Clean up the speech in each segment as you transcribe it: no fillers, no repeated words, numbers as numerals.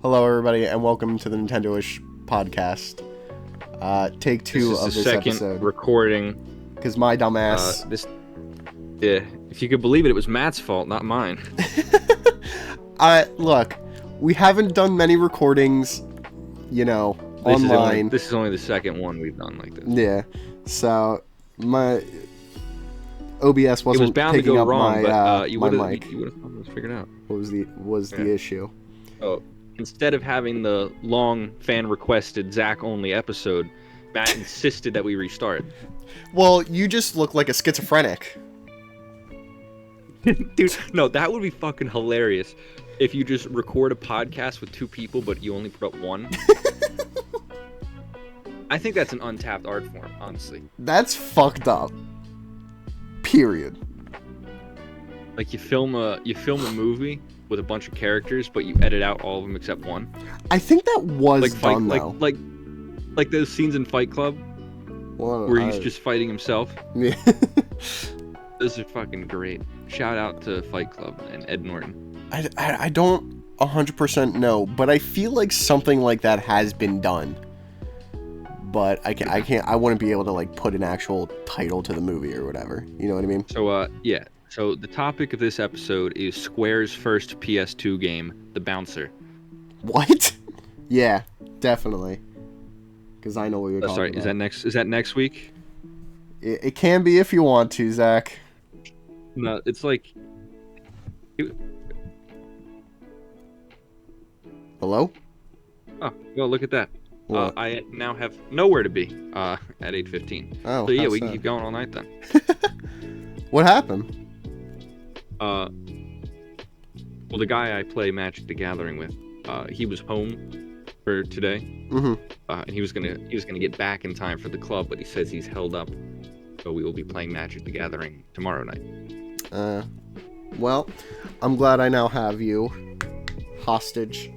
Hello, everybody, and welcome to the Nintendoish podcast. Take two of this second episode. Recording. Because my dumbass. If you could believe it, it was Matt's fault, not mine. Look, we haven't done many recordings, online. This is only the second one we've done like this. Yeah, so my OBS wasn't bound to picking go up wrong, my you my would mic. have figured out. What was the issue? Oh, instead of having the long fan-requested Zach-only episode, Matt insisted that we restart. Well, you just look like a schizophrenic. Dude, no, that would be fucking hilarious if you just record a podcast with two people, but you only put up one. I think that's an untapped art form, honestly. That's fucked up. Period. Like you film a movie with a bunch of characters, but you edit out all of them except one. I think that was done though. Like those scenes in Fight Club, where he's just fighting himself. Yeah. Those are fucking great. Shout out to Fight Club and Ed Norton. I don't 100% know, but I feel like something like that has been done. But I wouldn't be able to like put an actual title to the movie or whatever. You know what I mean? So yeah. So the topic of this episode is Square's first PS2 game, The Bouncer. What? Yeah, definitely. Because I know what you're talking about. Is that next week? It can be if you want to, Zach. No, it's like. Hello? Oh, well, look at that. I now have nowhere to be at 8:15. Oh, so yeah, we can keep going all night then. What happened? Well, the guy I play Magic the Gathering with, he was home for today. Mm-hmm. And he was gonna get back in time for the club, but he says he's held up, so we will be playing Magic the Gathering tomorrow night. Well, I'm glad I now have you hostage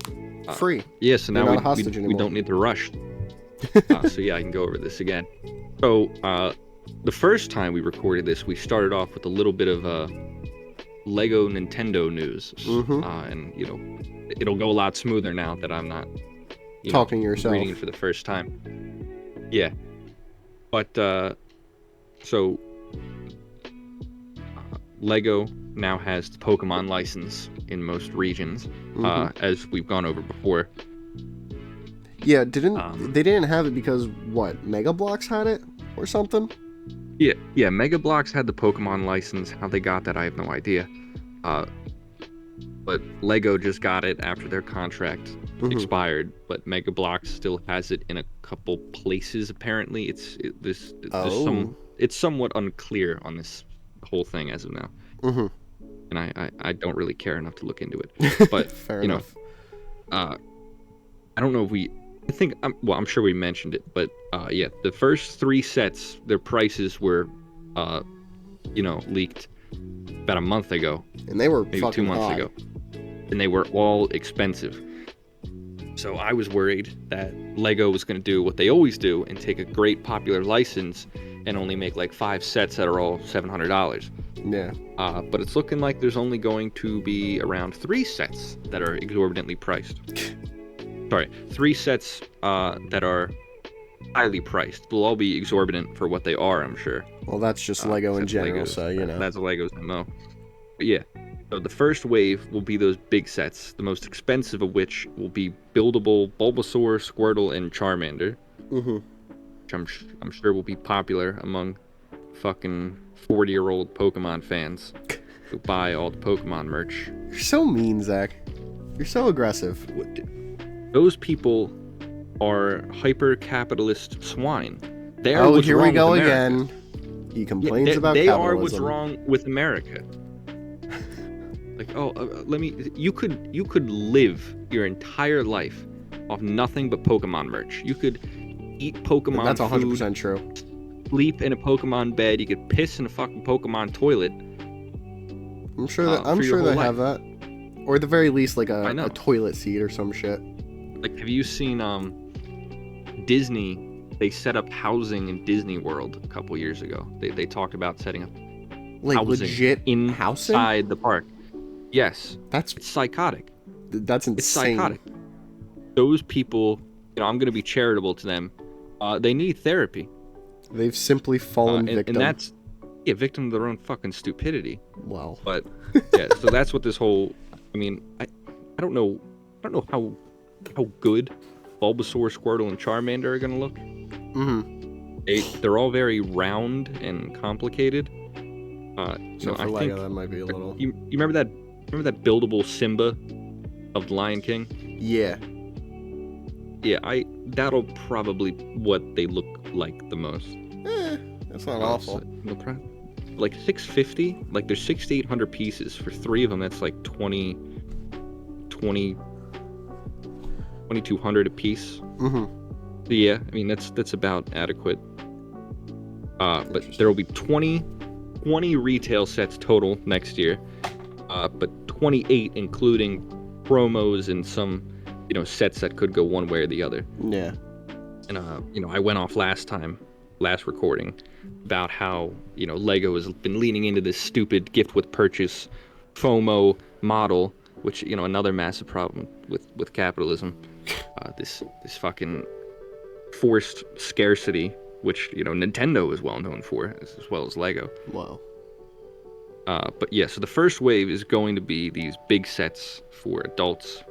free. Yeah, so now we don't need to rush. So yeah, I can go over this again. So the first time we recorded this, we started off with a little bit of Lego Nintendo news, and it'll go a lot smoother now that I'm not talking to yourself, reading it for the first time. Yeah, but so Lego now has the Pokemon license in most regions, as we've gone over before. Yeah, they didn't have it because what? Mega Bloks had it or something? Yeah, Mega Bloks had the Pokemon license. How they got that, I have no idea. But Lego just got it after their contract expired. But Mega Bloks still has it in a couple places. Apparently, it's somewhat unclear on this whole thing as of now. And I don't really care enough to look into it. But Fair enough. I don't know if I'm sure we mentioned it, but yeah, the first three sets, their prices were, leaked about a month ago. And they were maybe fucking 2 months high. ago, and they were all expensive. So I was worried that Lego was going to do what they always do and take a great popular license and only make like 5 sets that are all $700. Yeah. But it's looking like there's only going to be around 3 sets that are exorbitantly priced. Sorry, 3 sets that are highly priced. They'll all be exorbitant for what they are, I'm sure. Well, that's just Lego in general, so That's Lego's MO. But yeah, so the first wave will be those big sets, the most expensive of which will be buildable Bulbasaur, Squirtle, and Charmander. Which I'm sure will be popular among fucking 40-year-old Pokemon fans who buy all the Pokemon merch. You're so mean, Zach. You're so aggressive. Those people are hyper-capitalist swine. They are here we go again. He complains about capitalism. They are what's wrong with America. Like, you could live your entire life off nothing but Pokemon merch. You could eat Pokemon That's 100% food, true. Sleep in a Pokemon bed. You could piss in a fucking Pokemon toilet. I'm sure they have that, or at the very least, like a toilet seat or some shit. Like, have you seen Disney? They set up housing in Disney World a couple years ago. They talked about setting up like housing legit inside the park. Yes, it's psychotic. That's insane. It's psychotic. those people, I'm going to be charitable to them. They need therapy. They've simply fallen victim. And that's victim of their own fucking stupidity. Wow. But yeah, so that's what this whole. I mean, I don't know how good Bulbasaur, Squirtle, and Charmander are going to look. They're all very round and complicated. So for Lego, that might be a little. You remember that buildable Simba of the Lion King? Yeah. Yeah, that'll probably what they look like the most. That's not awful. Like 650, like there's 6,800 pieces for 3 of them. That's like 2,200 a piece. So yeah, I mean that's about adequate. But there will be 20 retail sets total next year. But 28 including promos and some, sets that could go one way or the other. Yeah. And I went off last recording about how, Lego has been leaning into this stupid gift with purchase FOMO model, which, another massive problem with capitalism. This fucking forced scarcity, which, Nintendo is well known for, as well as Lego. Wow. But yeah, so the first wave is going to be these big sets for adults.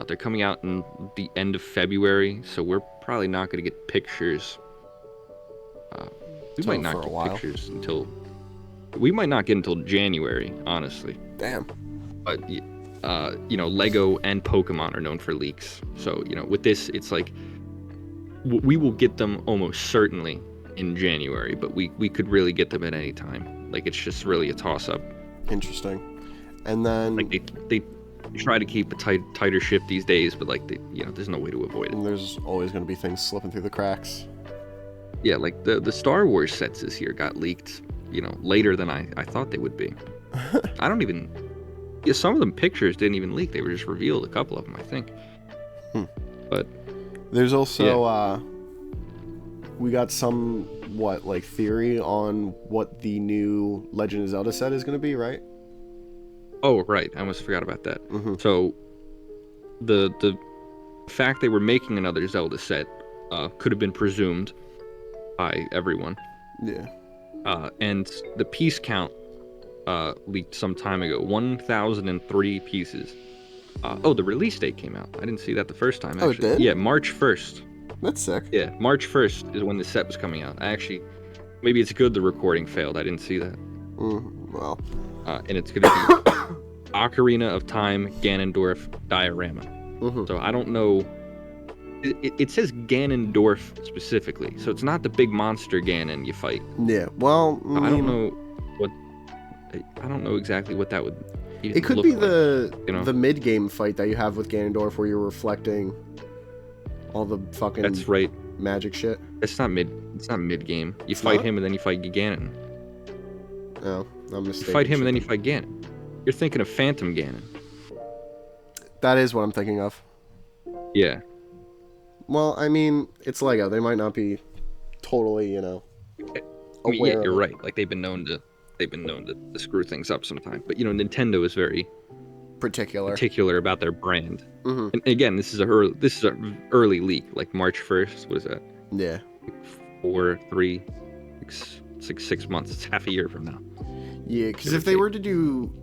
They're coming out in the end of February, so we're probably not going to get pictures. We might not get pictures until. We might not get until January, honestly. Damn. But Lego and Pokemon are known for leaks. So with this, it's like we will get them almost certainly in January, but we could really get them at any time. Like it's just really a toss-up. Interesting. And then like they try to keep a tighter ship these days, but like there's no way to avoid it. And there's always going to be things slipping through the cracks. Yeah, like the Star Wars sets this year got leaked, later than I thought they would be. I don't even. Yeah, some of them pictures didn't even leak. They were just revealed. A couple of them, I think. But there's also we got some theory on what the new Legend of Zelda set is going to be, right? Oh, right. I almost forgot about that. So the fact they were making another Zelda set could have been presumed by everyone. Yeah. And the piece count leaked some time ago. 1,003 pieces. The release date came out. I didn't see that the first time, actually. Oh, it did? Yeah, March 1st. That's sick. Yeah, March 1st is when the set was coming out. Maybe it's good the recording failed. I didn't see that. Well. And it's going to be Ocarina of Time Ganondorf diorama. So I don't know. It says Ganondorf specifically, so it's not the big monster Ganon you fight. Yeah, well, I don't know I don't know exactly what that would. It could be the mid-game fight that you have with Ganondorf, where you're reflecting all the fucking. That's right. Magic shit. It's not mid-game. You fight him and then you fight Ganon. No, I'm mistaken. You fight him and then you fight Ganon. You're thinking of Phantom Ganon. That is what I'm thinking of. Yeah. Well, I mean, it's Lego. They might not be totally, aware. Yeah, you're right. Like they've been known to screw things up sometimes. But Nintendo is very particular about their brand. And again, this is an early leak, like March 1st. What is that? Yeah. 6 months. It's half a year from now. Yeah, because if they were to do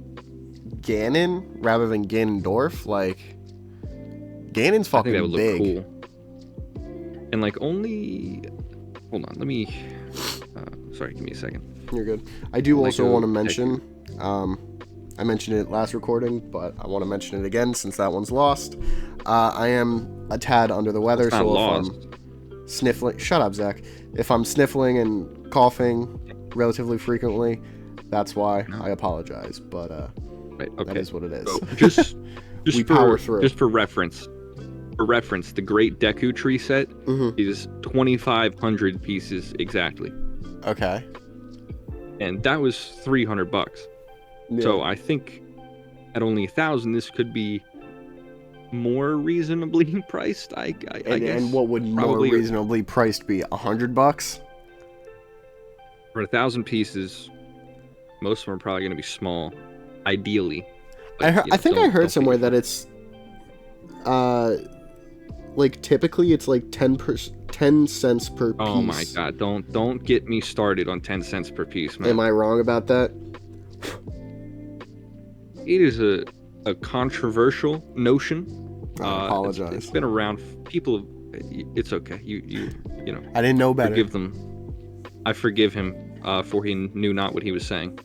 Ganon rather than Ganondorf, like Ganon's fucking big. I think that would look cool. And hold on, let me. Sorry, give me a second. You're good. I do also want to mention. I mentioned it last recording, but I want to mention it again since that one's lost. I am a tad under the weather, so lost. If I'm sniffling, shut up, Zach. If I'm sniffling and coughing relatively frequently, that's why. I apologize, but right, okay. That is what it is. So just we power through. Just for reference, the Great Deku Tree set is 2,500 pieces exactly. Okay. And that was $300. Yeah. So I think at only 1,000, this could be more reasonably priced. I guess. And what would more reasonably priced be? $100? For 1,000 pieces, most of them are probably going to be small. Ideally. But, I think I heard somewhere that it's like typically it's like 10 cents per piece. Oh my god, don't get me started on 10 cents per piece, man. Am I wrong about that? It is a controversial notion. I apologize. It's been around. People, it's okay. You know. I didn't know better. Forgive them. I forgive him, for he knew not what he was saying.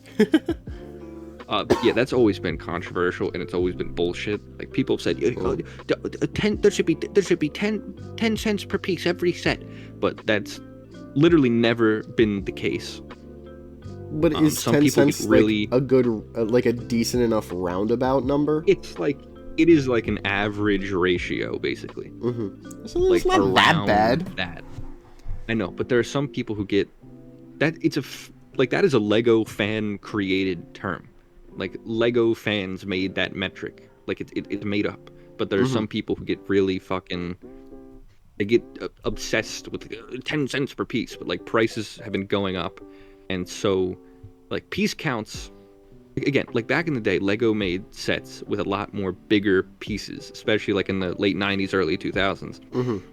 But yeah, that's always been controversial, and it's always been bullshit. Like people have said, there should be 10 cents per piece every set, but that's literally never been the case. But is 10 cents really like a good, like a decent enough roundabout number? It is like an average ratio, basically. Mm-hmm. So like it's not that bad. That I know, but there are some people who get that. That is a Lego fan created term. Like Lego fans made that metric. Like it's made up. But there are some people who get really fucking. They get obsessed with 10 cents per piece. But like prices have been going up, and so like piece counts. Again, like back in the day, Lego made sets with a lot more bigger pieces, especially like in the late 90s, early 2000s.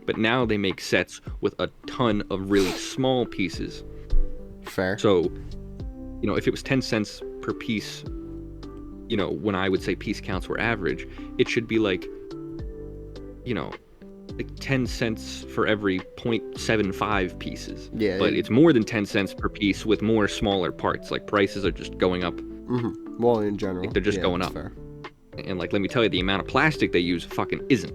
But now they make sets with a ton of really small pieces. Fair. So, if it was 10 cents per piece, when I would say piece counts were average, it should be like 10 cents for every 0.75 pieces. Yeah. But it's more than 10 cents per piece with more smaller parts. Like prices are just going up. Well, in general. Like they're just going up. Fair. And like, let me tell you, the amount of plastic they use fucking isn't.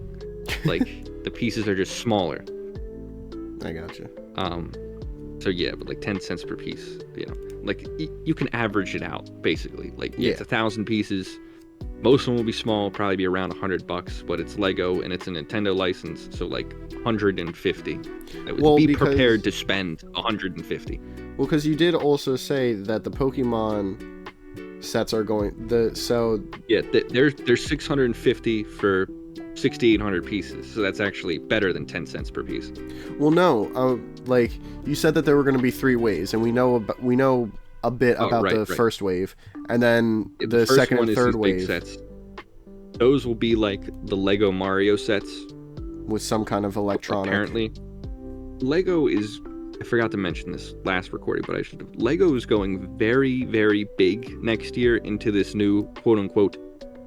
Like, the pieces are just smaller. I gotcha. So yeah, but like 10 cents per piece, like you can average it out basically. Like it's 1,000 pieces. Most of them will be small, probably be around $100, but it's Lego and it's a Nintendo license, so like 150. I would be prepared to spend 150. Well, because you did also say that the Pokemon sets are going there's 650 for 6,800 pieces, so that's actually better than 10 cents per piece. Well, no, like you said that there were going to be 3 waves, and we know a bit about the first wave, and then the second and third wave. Big sets. Those will be like the Lego Mario sets with some kind of electronic. Apparently, Lego is. I forgot to mention this last recording, but I should have. Lego is going very, very big next year into this new quote-unquote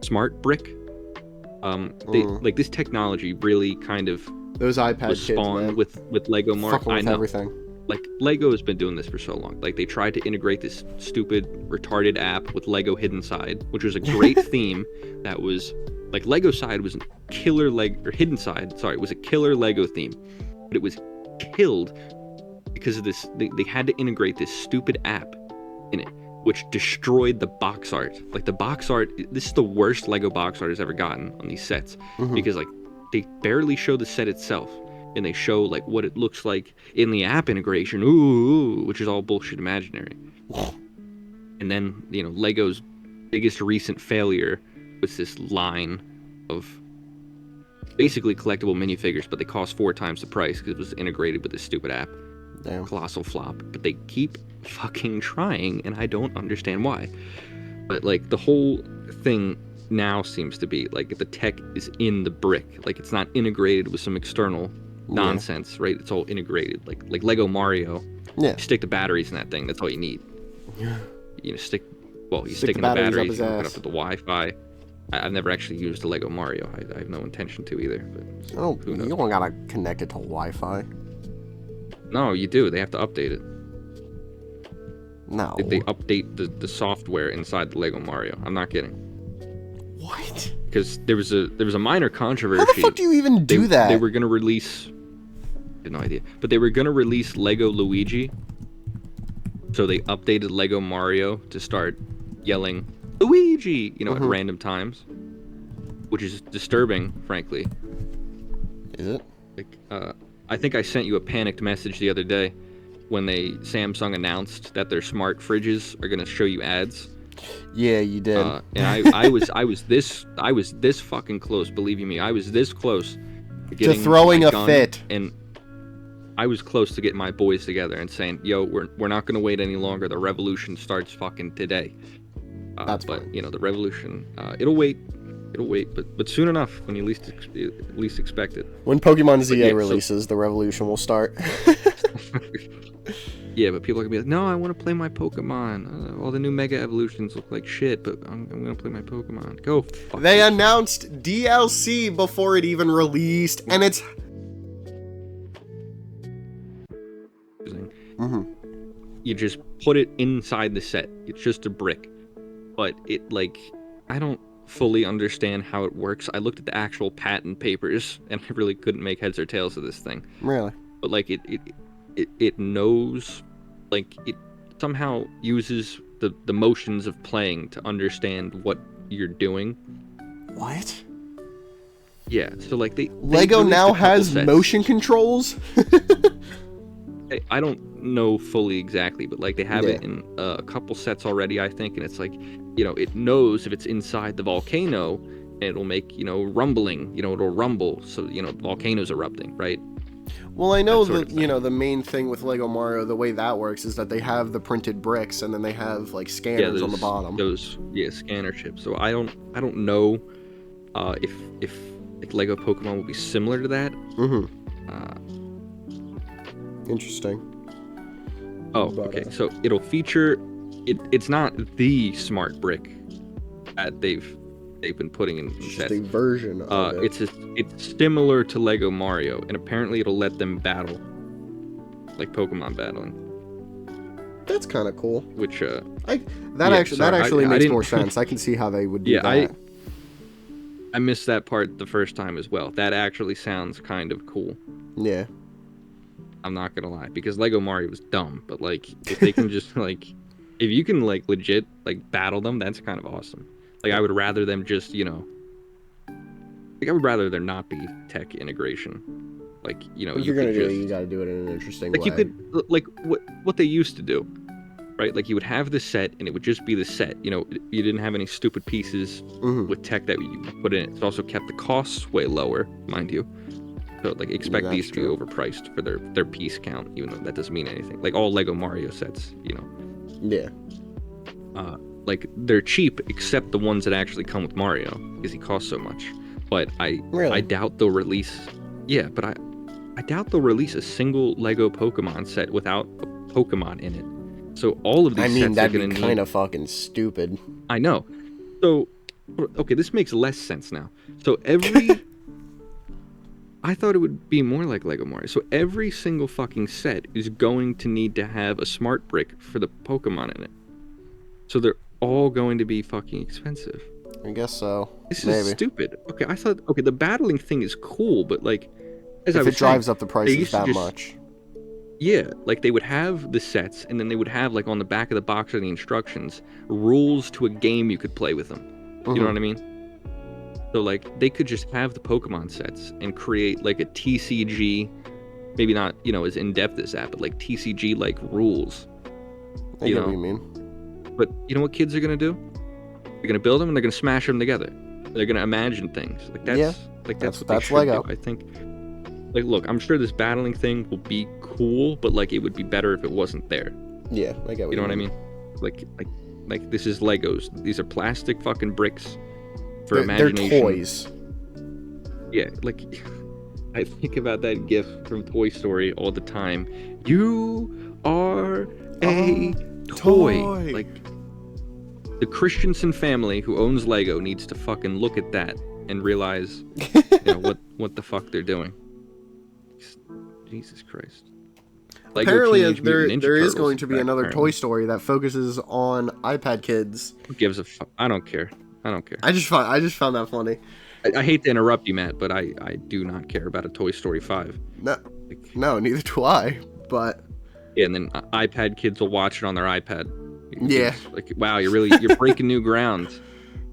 smart brick. Like this technology really kind of those iPad was spawned kids, with Lego Mario. I know. Everything. Like Lego has been doing this for so long. Like they tried to integrate this stupid retarded app with Lego Hidden Side, which was a great theme. That was like Lego Side was a killer Hidden Side. Sorry, it was a killer Lego theme, but it was killed because of this. They had to integrate this stupid app in it, which destroyed the box art. Like the box art, this is the worst Lego box art has ever gotten on these sets because like they barely show the set itself. And they show like what it looks like in the app integration, which is all bullshit imaginary. And then, Lego's biggest recent failure was this line of basically collectible minifigures, but they cost 4 times the price because it was integrated with this stupid app. Damn. Colossal flop. But they keep fucking trying, and I don't understand why. But like the whole thing now seems to be like the tech is in the brick. Like it's not integrated with some external nonsense, right? It's all integrated, like Lego Mario. Yeah. You stick the batteries in that thing. That's all you need. You stick in the batteries. You hook it up with the Wi-Fi. I've never actually used a Lego Mario. I have no intention to either. But who knows? You don't gotta connect it to Wi-Fi. No, you do. They have to update it. No. They update the software inside the Lego Mario. I'm not kidding. What? Because there was a minor controversy. How the fuck do you even do that? They were gonna release. I have no idea, but they were gonna release Lego Luigi. So they updated Lego Mario to start yelling Luigi, at random times, which is disturbing, frankly. Is it? Like, I think I sent you a panicked message the other day when Samsung announced that their smart fridges are gonna show you ads. Yeah, you did. And I was this fucking close. Believe you me, I was this close to throwing a fit. And I was close to getting my boys together and saying, "Yo, we're not gonna wait any longer. The revolution starts fucking today." That's but fine. the revolution, it'll wait. it'll wait, but soon enough, when you least expect it. When Pokemon ZA yeah, releases, the revolution will start. Yeah, but people are gonna be like, no, I want to play my Pokemon. All the new Mega Evolutions look like shit, but I'm gonna play my Pokemon. Go fuck They yourself. announced DLC before it even released, and it's... You just put it inside the set. It's just a brick. But it, like, I don't fully understand how it works. I looked at the actual patent papers, and I really couldn't make heads or tails of this thing. Really? But, like, it knows, like, it somehow uses the motions of playing to understand what you're doing. What? Yeah, so, like, they Lego released now a couple has sets. motion controls? I don't know fully exactly, but like they have Yeah. it in a couple sets already, I think, and it's like, you know, it knows if it's inside the volcano, and it'll make, you know, rumbling, you know, it'll rumble, so, you know, the volcano's erupting, right? Well, I know That sort that, of you know, the main thing with Lego Mario, the way that works is that they have the printed bricks, and then they have, like, scanners on the bottom. Those scanner chips. So I don't know if like Lego Pokemon will be similar to that. Interesting. Oh, But, okay. So it'll feature it's not the smart brick that they've been putting in It's just sets. a version of it. It's similar to Lego Mario, and apparently it'll let them battle, like Pokemon battling. That's kind of cool. Which that yeah, actually I makes didn't- more sense. I can see how they would do yeah, that. I missed that part the first time as well. That actually sounds kind of cool. Yeah. I'm not gonna lie, because Lego Mario was dumb, but like if they can just like, if you can like legit like battle them, that's kind of awesome. Like I would rather them just, you know, like I would rather there not be tech integration. Like, you know, If you you're gonna could do just, it, you gotta do it in an interesting like way. you could like what they used to do, right? Like you would have the set and it would just be the set. You know, you didn't have any stupid pieces with tech that you put in it. It also kept the costs way lower, mind you. So like expect Yeah, these to be true. overpriced for their piece count, even though that doesn't mean anything. Like all Lego Mario sets, you know. Yeah. Like they're cheap except the ones that actually come with Mario because he costs so much. But I Really? doubt they'll release. Yeah, but I doubt they'll release a single Lego Pokemon set without a Pokemon in it. So all of these I mean, sets are that'd gonna be need. kind of fucking stupid. I know. So okay, this makes less sense now. So every. I thought it would be more like Lego Mario. So every single fucking set is going to need to have a smart brick for the Pokemon in it. So they're all going to be fucking expensive. I guess so. This Maybe. is stupid. Okay, I thought, okay, the battling thing is cool, but like, as I If was it drives saying, up the they prices used to that just- much. Yeah, like they would have the sets, and then they would have like on the back of the box or the instructions, rules to a game you could play with them. You know what I mean? So like they could just have the Pokemon sets and create like a TCG, maybe not, you know, as in-depth as that, but like TCG like rules. I You get know? what you mean. But you know what kids are gonna do? They're gonna build them and they're gonna smash them together. They're gonna imagine things. Like that's Yeah, like that's what they that's should Lego. do. I think. Like, look, I'm sure this battling thing will be cool, but like it would be better if it wasn't there. Yeah, I get what You know what I mean? Like this is Legos. These are plastic fucking bricks for They're imagination. toys. Yeah, like I think about that GIF from Toy Story all the time. You are a toy. Like the Christensen family who owns Lego needs to fucking look at that and realize, you know, what the fuck they're doing. Jesus Christ. Lego Apparently, Teenage there Mutant Ninja is Turtles going to be back, another apparently. Toy Story that focuses on iPad kids. Who gives a fuck? I don't care. I don't care. I just found that funny. I hate to interrupt you, Matt, but I do not care about a Toy Story 5. No, neither do I. But Yeah, and then iPad kids will watch it on their iPad. Yeah. It's like, wow, you're breaking new ground.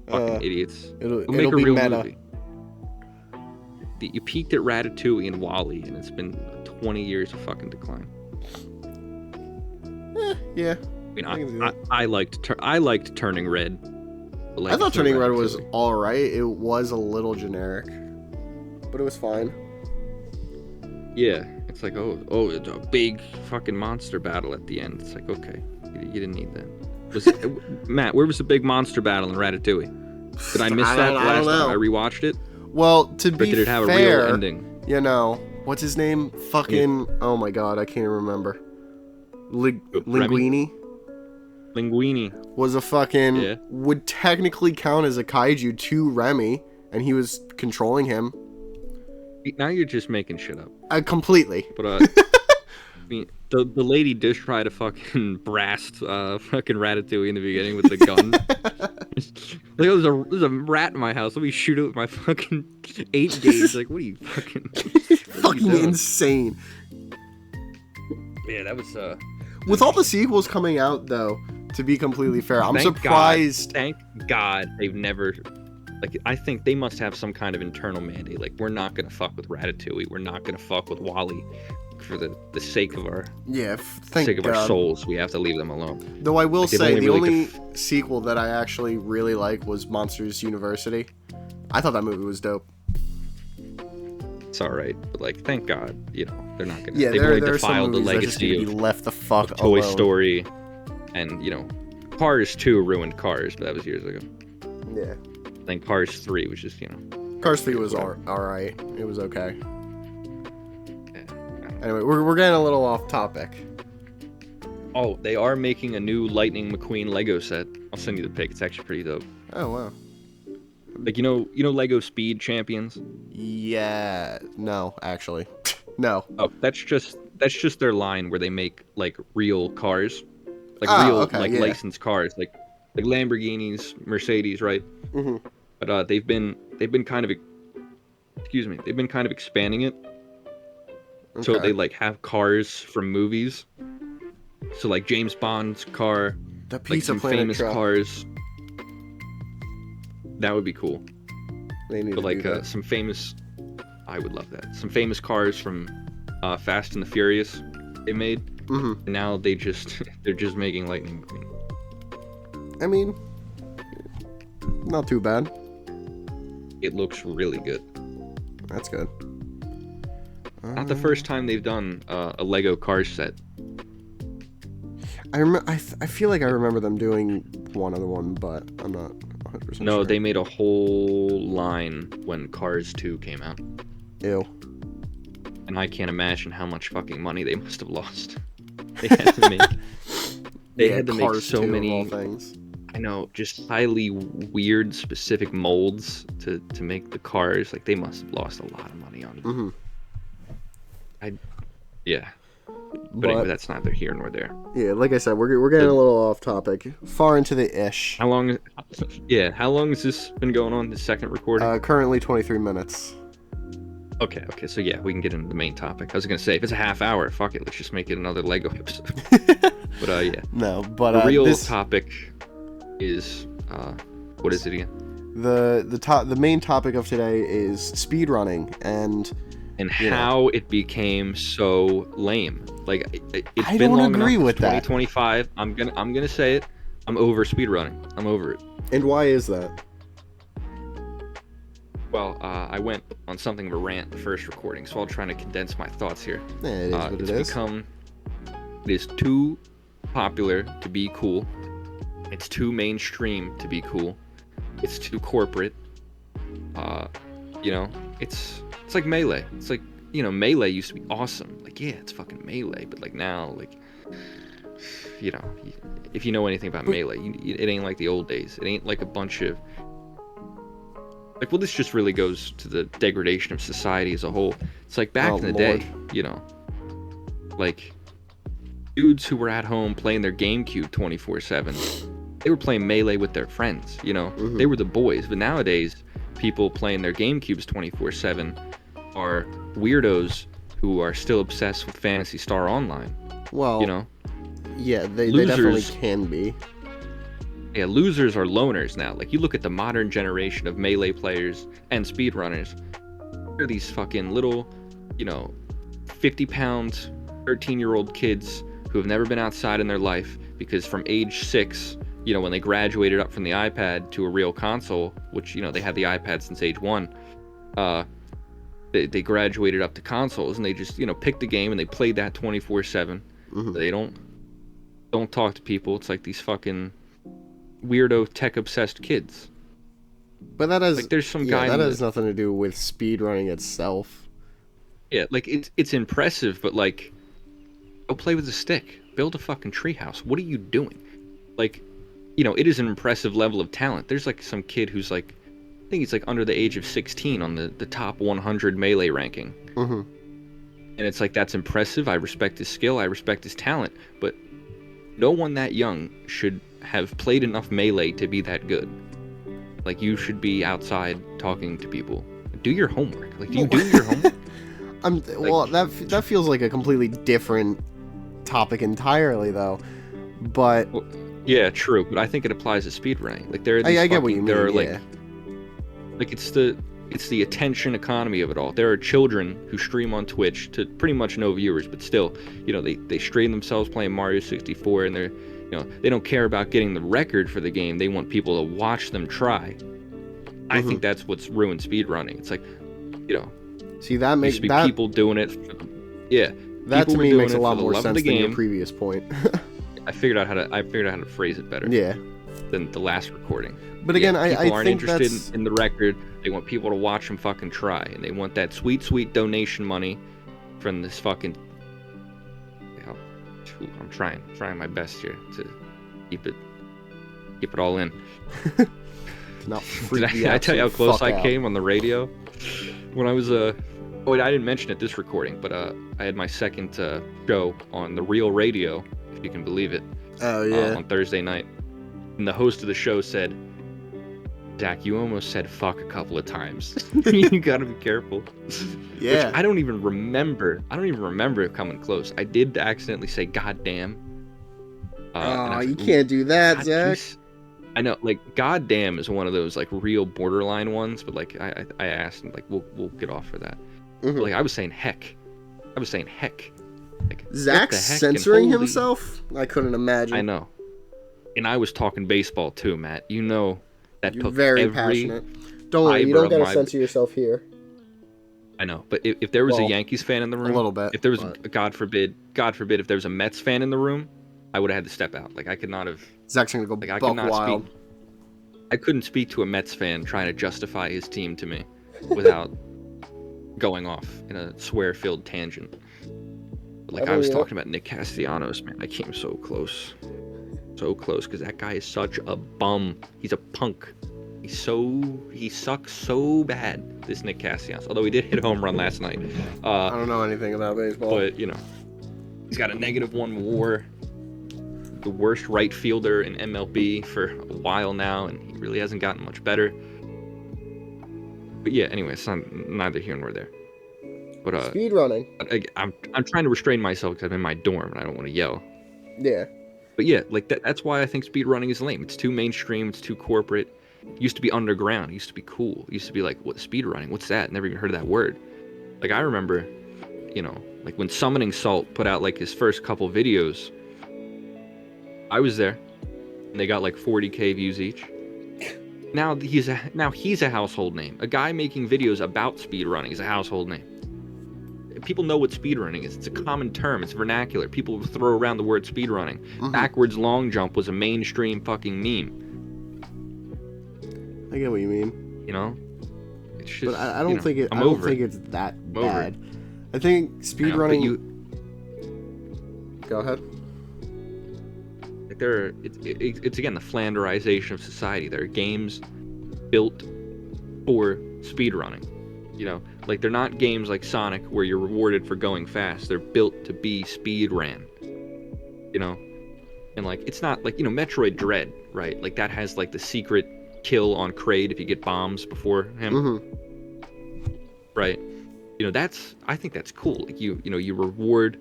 Fucking idiots. it'll Make a be real meta. movie. You peaked at Ratatouille and WALL-E, and it's been 20 years of fucking decline. Yeah. I mean, I can see that. I liked Turning Red. I thought Turning Red was alright. It was a little generic, but it was fine. Yeah, it's like, oh, it's a big fucking monster battle at the end. It's like, okay, you didn't need that. Matt, where was the big monster battle in Ratatouille? Did I miss that I don't last time know. I rewatched it? Well, to Or be did it have fair, a real ending? you know, what's his name? Fucking, oh my god, I can't even remember. Linguini Linguini. was a fucking, Yeah. would technically count as a kaiju to Remy, and he was controlling him. Now you're just making shit up. Completely. But I mean, the lady did try to fucking blast fucking Ratatouille in the beginning with the gun. Like, there's a rat in my house. Let me shoot it with my fucking 8 gauge. Like, what are you fucking? Fucking insane. Yeah, that was With all the sequels coming out, though, to be completely fair, I'm surprised. Thank God they've never. Like, I think they must have some kind of internal mandate. Like, we're not gonna fuck with Ratatouille. We're not gonna fuck with Wall-E. For the sake of our our souls, we have to leave them alone. Though I will say, the only sequel that I actually really like was Monsters University. I thought that movie was dope. It's all right, but like, thank God, you know, they're not gonna. Yeah, they've only there are some defiled the movies that just need legacy to be of left the fuck Toy alone. Story, and you know, Cars 2 ruined Cars, but that was years ago. Yeah. Then Cars 3 was just, you know. Cars 3 was all right. It was okay. Anyway, we're getting a little off topic. Oh, they are making a new Lightning McQueen Lego set. I'll send you the pic. It's actually pretty dope. Oh wow. Like, you know Lego Speed Champions? Yeah. No, actually. No. Oh, that's just their line where they make like real cars, like licensed cars, like Lamborghinis, Mercedes, right? Mm-hmm. But they've been kind of expanding it. Okay. So they like have cars from movies. So like James Bond's car, the Pizza like some Planet famous truck. Cars. That would be cool. They need but to like do that. some famous, I would love that. Some famous cars from Fast and the Furious they made. Mm-hmm. And now they're just making Lightning McQueen. I mean, not too bad. It looks really good. That's good. Not the first time they've done a Lego Cars set. I feel like I remember them doing one other one, but I'm not 100% No, sure. they made a whole line when Cars 2 came out. Ew. And I can't imagine how much fucking money they must have lost. They had to make. They had to make so many things. I know, just highly weird, specific molds to make the cars. Like, they must have lost a lot of money on it. Mm-hmm. Yeah. But anyway, that's neither here nor there. Yeah, like I said, we're getting a little off topic. Far into the ish. How long has this been going on, the second recording? Currently 23 minutes. Okay, so yeah, we can get into the main topic. I was gonna say, if it's a half hour, fuck it, let's just make it another Lego episode. But yeah. No, but the real topic is what is it again? The main topic of today is speedrunning and how it became so lame. Like, it's I been don't long agree enough. with that. 2025. I'm gonna say it. I'm over speedrunning. I'm over it. And why is that? Well, I went on something of a rant the first recording, so I'll try to condense my thoughts here. Yeah, it is what it is. It is too popular to be cool. It's too mainstream to be cool. It's too corporate. It's like Melee. It's like, Melee used to be awesome. Like, yeah, it's fucking Melee, but like now, like, if you know anything about Melee, it ain't like the old days. It ain't like a bunch of like, well, this just really goes to the degradation of society as a whole. It's like back in the day, like dudes who were at home playing their GameCube 24/7, they were playing Melee with their friends, Mm-hmm. They were the boys. But nowadays, people playing their GameCubes 24/7 are weirdos who are still obsessed with Phantasy Star Online. Well, yeah, they definitely can be. Yeah, losers are loners now. Like, you look at the modern generation of Melee players and speedrunners. They're these fucking little, 50-pound, 13-year-old kids who have never been outside in their life because from age 6, when they graduated up from the iPad to a real console, which, they had the iPad since age 1, they graduated up to consoles and they just, picked a game and they played that 24/7. Mm-hmm. They don't talk to people. It's like these fucking weirdo tech obsessed kids. But that has like there's some guy that has nothing to do with speedrunning itself. Yeah, like it's impressive, but like, go play with a stick, build a fucking treehouse. What are you doing? Like, you know, it is an impressive level of talent. There's like some kid who's like, I think he's like under the age of 16 on the top 100 melee ranking. Mm-hmm. And it's like, that's impressive. I respect his skill. I respect his talent. But no one that young should have played enough melee to be that good. Like, you should be outside talking to people. Do your homework. Like, do you do your homework? Well, that feels like a completely different topic entirely, though. But well, yeah, true. But I think it applies to speedrunning. Like, there are these I get what you mean. There are yeah. like it's the attention economy of it all. There are children who stream on Twitch to pretty much no viewers, but still, you know, they stream themselves playing Mario 64, and they're, you know, they don't care about getting the record for the game. They want people to watch them try. I think that's what's ruined speedrunning. It's like, you know, see, that makes that people doing it. Yeah, that to me makes a lot more sense than your previous point. I figured out how to phrase it better. Yeah. Than the last recording. But again, yeah, I people aren't think interested in the record. They want people to watch them fucking try, and they want that sweet, sweet donation money from this fucking. You know, I'm trying my best here to keep it all in. Not Did I tell you how close I came on the radio when I was Oh, wait, I didn't mention it this recording, but I had my second show on the real radio, if you can believe it. Oh yeah. On Thursday night, and the host of the show said, "Zach, you almost said fuck a couple of times. You gotta be careful." Yeah. Which I don't even remember it coming close. I did accidentally say goddamn. You can't do that, Zach. I know, like, goddamn is one of those like real borderline ones, but like I asked him, like, we'll get off for that. But, like, I was saying heck. Like, Zach's censoring himself? I couldn't imagine. I know. And I was talking baseball too, Matt. You know that you're very passionate. Don't worry, you don't gotta censor yourself here. I know, but if there was a Yankees fan in the room, a little bit. If there was, God forbid, if there was a Mets fan in the room, I would have had to step out. Like, I could not have. Zach's gonna go buck wild. I couldn't speak to a Mets fan trying to justify his team to me without going off in a swear-filled tangent. But, like, I was talking about Nick Castellanos, man. I came so close, because that guy is such a bum. He's a punk. He sucks so bad, this Nick Castellanos. Although he did hit a home run last night. I don't know anything about baseball. But, you know, he's got a -1 WAR. The worst right fielder in MLB for a while now, and he really hasn't gotten much better. But yeah, anyway, it's neither here nor there. But speedrunning. I'm trying to restrain myself because I'm in my dorm and I don't want to yell. Yeah. But yeah, like that's why I think speedrunning is lame. It's too mainstream. It's too corporate. It used to be underground. It used to be cool. It used to be like, what, speedrunning? What's that? Never even heard of that word. Like, I remember, you know, like when Summoning Salt put out like his first couple videos. I was there, and they got like 40K views each. Now he's a household name. A guy making videos about speedrunning is a household name. People know what speedrunning is. It's a common term. It's vernacular. People throw around the word speedrunning. Backwards long jump was a mainstream fucking meme. I get what you mean. You know? It's just, but I don't think it's that bad. I think speedrunning. Go ahead. It's again the Flanderization of society. There are games built for speedrunning. You know, like, they're not games like Sonic where you're rewarded for going fast. They're built to be speedran. You know, and like, it's not like, you know, Metroid Dread, right? Like, that has like the secret kill on Kraid if you get bombs before him. Right? You know, I think that's cool. Like, you know, you reward,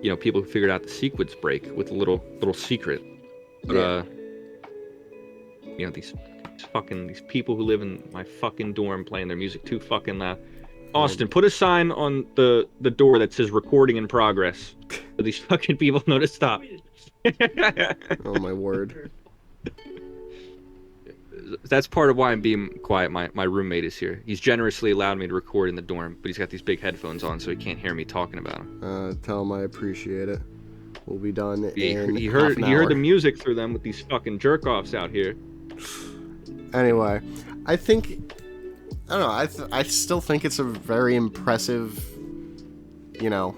you know, people who figured out the sequence break with a little secret. But you know, these people who live in my fucking dorm playing their music too fucking loud. Austin, put a sign on the door that says recording in progress. So these fucking people know to stop. Oh my word. That's part of why I'm being quiet. My roommate is here. He's generously allowed me to record in the dorm, but he's got these big headphones on, so he can't hear me talking about him. Tell him I appreciate it. We'll be done in he heard the music through them with these fucking jerk-offs out here. Anyway, I think, I don't know, I still think it's a very impressive, you know,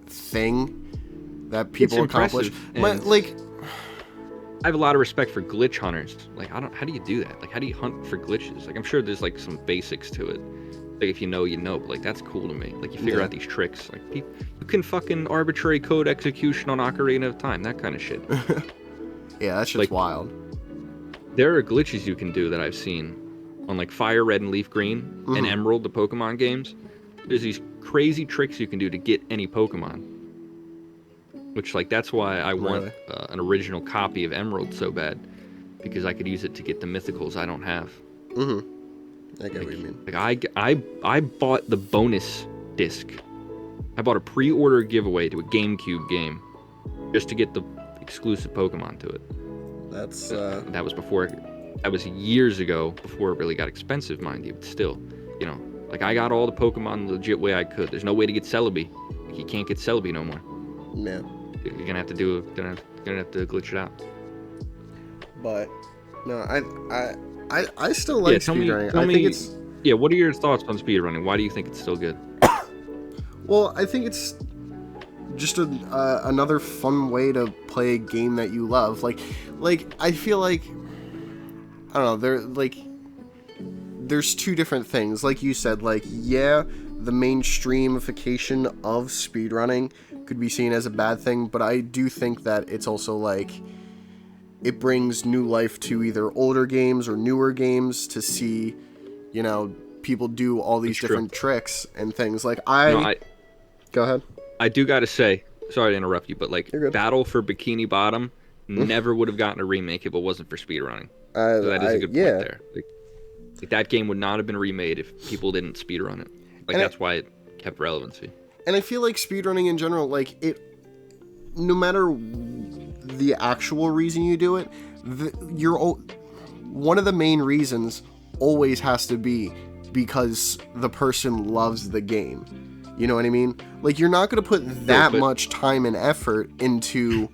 thing that people accomplish. But, like, I have a lot of respect for glitch hunters. Like, how do you do that? Like, how do you hunt for glitches? Like, I'm sure there's like some basics to it. Like, if you know, you know. But like, that's cool to me. Like, you figure out these tricks. Like, you can fucking arbitrary code execution on Ocarina of Time. That kind of shit. Yeah, that's just like, wild. There are glitches you can do that I've seen on like Fire Red and Leaf Green and Emerald, the Pokemon games. There's these crazy tricks you can do to get any Pokemon. Which, like, that's why I want an original copy of Emerald so bad, because I could use it to get the mythicals I don't have. I get what you mean. Like, I bought the bonus disc. I bought a pre-order giveaway to a GameCube game just to get the exclusive Pokemon to it. That's that was before. That was years ago, before it really got expensive, mind you. But still, you know, like, I got all the Pokemon the legit way I could. There's no way to get Celebi. Like, you can't get Celebi no more. Yeah. You're gonna have to gonna have to glitch it out. But no, I still like speedrunning. I think it's what are your thoughts on speedrunning? Why do you think it's still good? Well, I think it's just another fun way to play a game that you love. Like I feel like, I don't know, there's two different things. Like you said, like, yeah, the mainstreamification of speedrunning could be seen as a bad thing, but I do think that it's also like, it brings new life to either older games or newer games to see, you know, people do all these different tricks and things. Like, go ahead. I do gotta say, sorry to interrupt you, but like, Battle for Bikini Bottom never would have gotten a remake if it wasn't for speedrunning. So that is a good point there. Like, that game would not have been remade if people didn't speedrun it. Like, that's why it kept relevancy. And I feel like speedrunning in general, like, it, no matter the actual reason you do it, one of the main reasons always has to be because the person loves the game. You know what I mean? Like, you're not going to put that much time and effort into,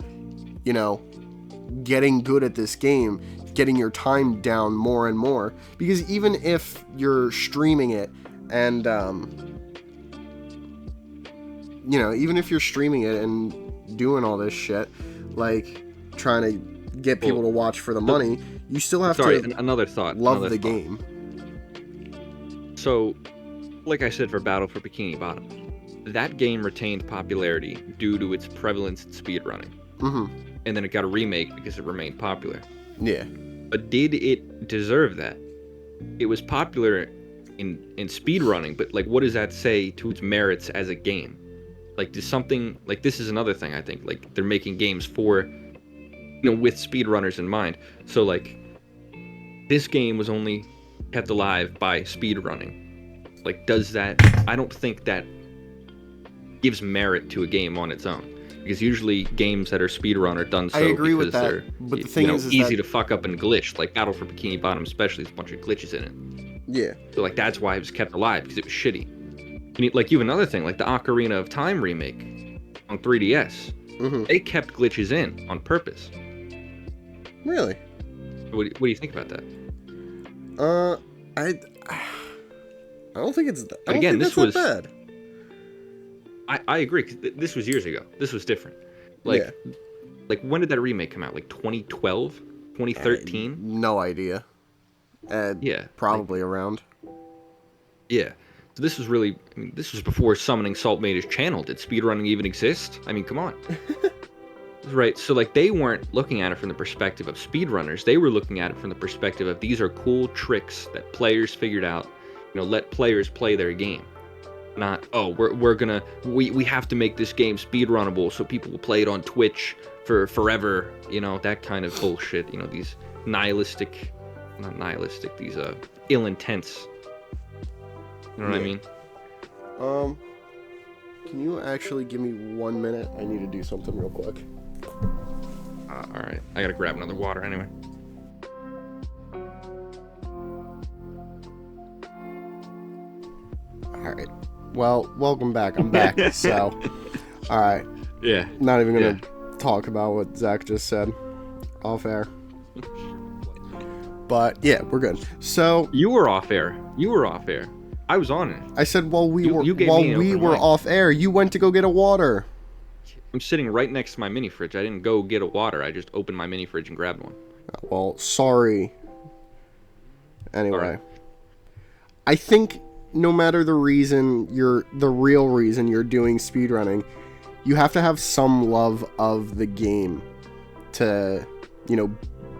you know, getting good at this game, getting your time down more and more. Because even if you're streaming it and, you know, even if you're streaming it and doing all this shit, like, trying to get people to watch for the money, you still have to love the game. So, like I said, for Battle for Bikini Bottom, that game retained popularity due to its prevalence in speedrunning. And then it got a remake because it remained popular. Yeah. But did it deserve that? It was popular in speedrunning, but, like, what does that say to its merits as a game? Like, does something, like, this is another thing, I think, like, they're making games for, you know, with speedrunners in mind. So, like, this game was only kept alive by speedrunning. Like, does that, I don't think that gives merit to a game on its own. Because usually games that are speedrun are done so because they're, but the thing is easy to fuck up and glitch. Like Battle for Bikini Bottom especially, there's a bunch of glitches in it. Yeah. So, like, that's why it was kept alive, because it was shitty. Like, you have another thing, like the Ocarina of Time remake on 3DS. They kept glitches in on purpose. Really? What do you think about that? I don't think it's. Again, this was bad. I agree. 'Cause this was years ago. This was different. Like, like, when did that remake come out? Like 2012, 2013? No idea. Yeah, probably around. Yeah. So this was really, I mean, this was before Summoning Salt made his channel. Did speedrunning even exist? I mean, come on. Right, so, like, they weren't looking at it from the perspective of speedrunners. They were looking at it from the perspective of, these are cool tricks that players figured out. You know, let players play their game. Not, oh, we have to make this game speedrunnable so people will play it on Twitch for forever. You know, that kind of bullshit. You know, these nihilistic, not nihilistic, these ill intents. You know what I mean? Can you actually give me 1 minute? I need to do something real quick. Alright, I gotta grab another water anyway. Alright. Well, welcome back. I'm back. So, alright. Yeah. Not even gonna talk about what Zach just said. Off air. But yeah, we're good. So You were off air. I was on it. I said while we You gave were me an open mic. off air, you went to go get a water. I'm sitting right next to my mini fridge. I didn't go get a water. I just opened my mini fridge and grabbed one. Well, sorry. Anyway, Sorry. I think no matter the real reason you're doing speedrunning, you have to have some love of the game to,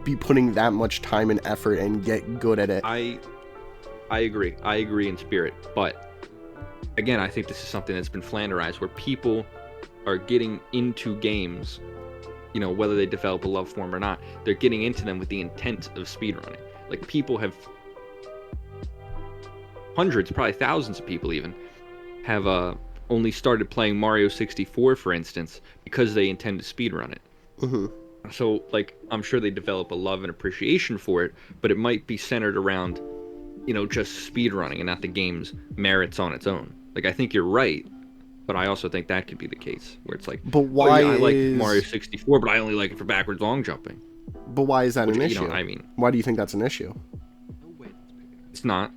be putting that much time and effort and get good at it. I agree. I agree in spirit. But again, I think this is something that's been flanderized where people are getting into games, whether they develop a love for them or not, they're getting into them with the intent of speedrunning. Like, people have hundreds, probably thousands of people even, have only started playing Mario 64, for instance, because they intend to speedrun it. Mm-hmm. So, like, I'm sure they develop a love and appreciation for it, but it might be centered around, just speedrunning and not the game's merits on its own. Like, I think you're right, but I also think that could be the case, where it's like, but why I like Mario 64, but I only like it for backwards long jumping. But why is that an issue? I mean, why do you think that's an issue? It's not.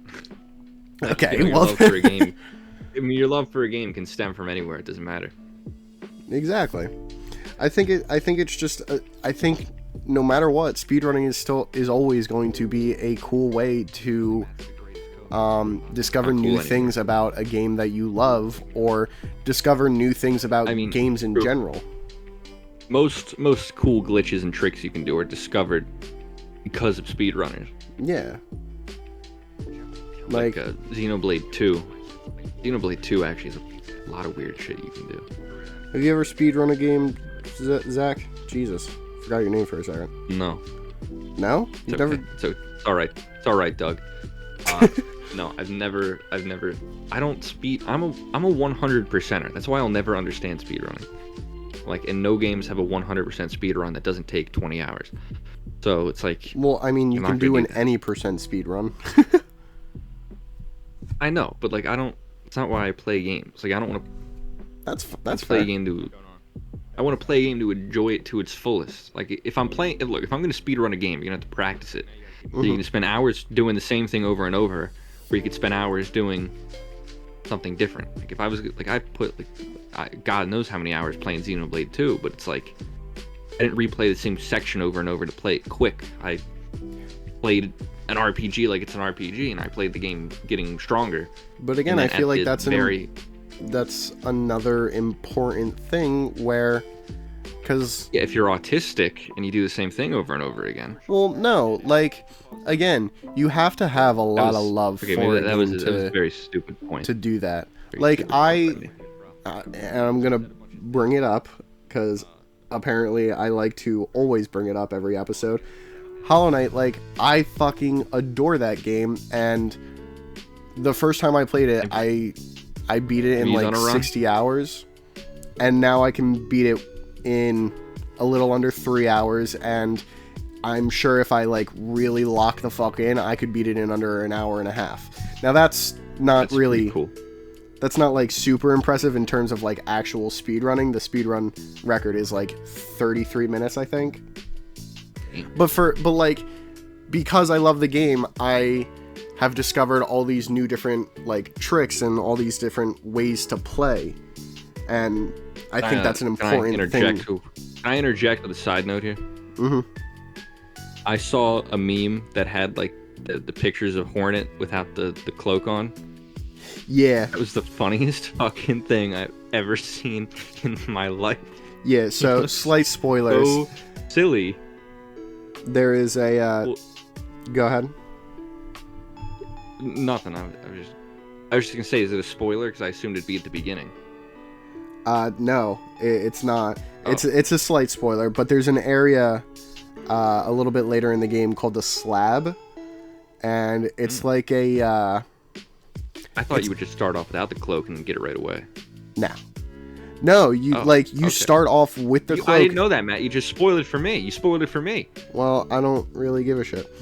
Okay, your well, love for a game. I mean, your love for a game can stem from anywhere. It doesn't matter. Exactly. I think it's just. I think no matter what, speedrunning is always going to be a cool way to discover new things about a game that you love, or discover new things about games in general. Most cool glitches and tricks you can do are discovered because of speedrunners. Yeah. Like Xenoblade 2. Xenoblade 2 actually has a lot of weird shit you can do. Have you ever speedrun a game, Zach? Jesus, forgot your name for a second. No. No? You've never. So it's all right. It's all right, Doug. No, I've never. I don't speed. I'm a 100%er. That's why I'll never understand speedrunning. Like, and no games have a 100% speedrun that doesn't take 20 hours. So it's like. Well, I mean, you can do an any percent speedrun. I know, but like, I don't. It's not why I play games. Like, I don't want to. That's play fair. a game to. I want to play a game to enjoy it to its fullest. Like, if I'm going to speedrun a game, you're gonna have to practice it. So you can spend hours doing the same thing over and over, or you could spend hours doing something different. Like, if I was like, I put God knows how many hours playing Xenoblade 2, but it's like I didn't replay the same section over and over to play it quick. I played an RPG like it's an RPG, and I played the game getting stronger. But again, I feel like that's another important thing where, because if you're autistic and you do the same thing over and over again. Well, no, like, again, you have to have a lot of love for it. That was a very stupid point to do that. Like, and I'm gonna bring it up because apparently I like to always bring it up every episode. Hollow Knight, like, I fucking adore that game, and the first time I played it, I beat it in like 60 hours, and now I can beat it in a little under 3 hours, and I'm sure if I like really lock the fuck in, I could beat it in under an hour and a half. Now that's really cool. That's not like super impressive in terms of like actual speedrunning. The speedrun record is like 33 minutes, I think. But like, because I love the game, I have discovered all these new different like tricks and all these different ways to play, and I think that's an important thing. Can I interject with a side note here? Mm-hmm. I saw a meme that had like the pictures of Hornet without the cloak on. Yeah. That was the funniest fucking thing I've ever seen in my life. Yeah, so slight spoilers. So silly. There is a go ahead. Nothing. I was just gonna say, is it a spoiler? Because I assumed it'd be at the beginning. No, it's not. Oh. It's a slight spoiler, but there's an area a little bit later in the game called the Slab, and it's like a. I thought you would just start off without the cloak and get it right away. No, you start off with the cloak. I didn't know that, Matt. You just spoiled it for me. You spoiled it for me. Well, I don't really give a shit.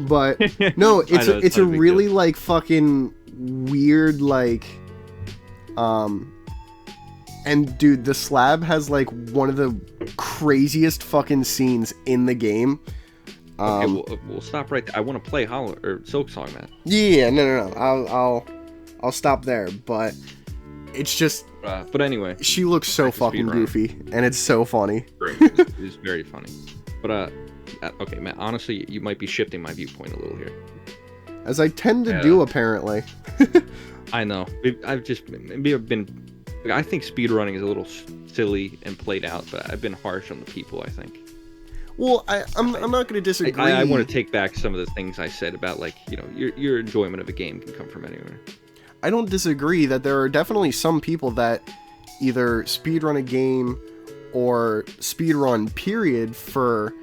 But no, it's a really deal. Like fucking weird like and dude, the Slab has like one of the craziest fucking scenes in the game. Okay, we'll stop right there. I want to play Hollow or Silk Song, man. Yeah, no. I'll stop there. But it's just. But anyway, she looks so fucking goofy, and it's so funny. It's very funny. But okay, Matt. Honestly, you might be shifting my viewpoint a little here. As I tend to do, apparently. I know. I think speedrunning is a little silly and played out, but I've been harsh on the people, I think. Well, I'm not going to disagree. I want to take back some of the things I said about, like, you know, your enjoyment of a game can come from anywhere. I don't disagree that there are definitely some people that either speedrun a game or speedrun period for,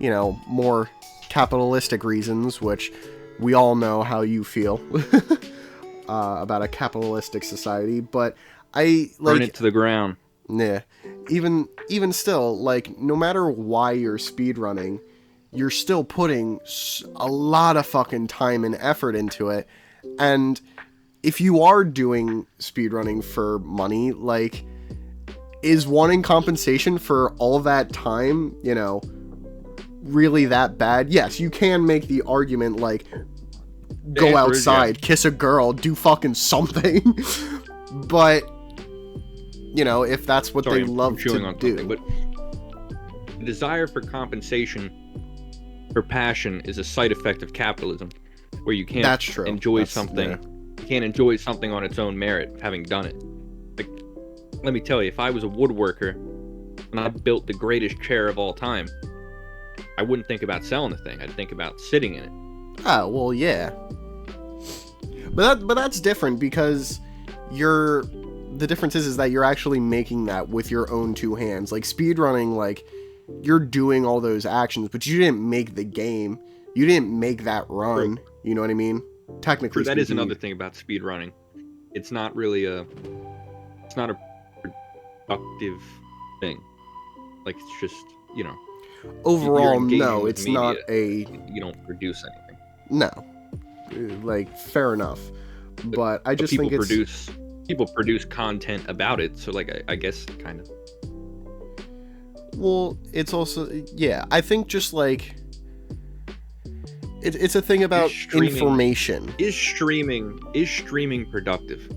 you know, more capitalistic reasons, which we all know how you feel about a capitalistic society, but I like... Burn it to the ground. Yeah. Even still, like, no matter why you're speedrunning, you're still putting a lot of fucking time and effort into it, and if you are doing speedrunning for money, like, is wanting compensation for all that time, you know, really that bad? Yes, you can make the argument, like, go outside, kiss a girl, do fucking something. But, you know, if that's what they love to do. But the desire for compensation, for passion, is a side effect of capitalism, where you can't enjoy something. Yeah. You can't enjoy something on its own merit, having done it. Like, let me tell you, if I was a woodworker and I built the greatest chair of all time, I wouldn't think about selling the thing. I'd think about sitting in it. Oh, well, yeah. But that's different, because the difference is that you're actually making that with your own two hands. Like, speedrunning, like, you're doing all those actions, but you didn't make the game. You didn't make that run. True. You know what I mean? Technically that is another thing about speedrunning. It's not really it's not a productive thing. Like, it's just, you know. Overall, no, it's media, not you don't produce anything. No. Like, fair enough. But I just think people produce content about it, so, like, I guess, kind of. Well, it's also, yeah, I think just, like, it's a thing about information. Is streaming productive?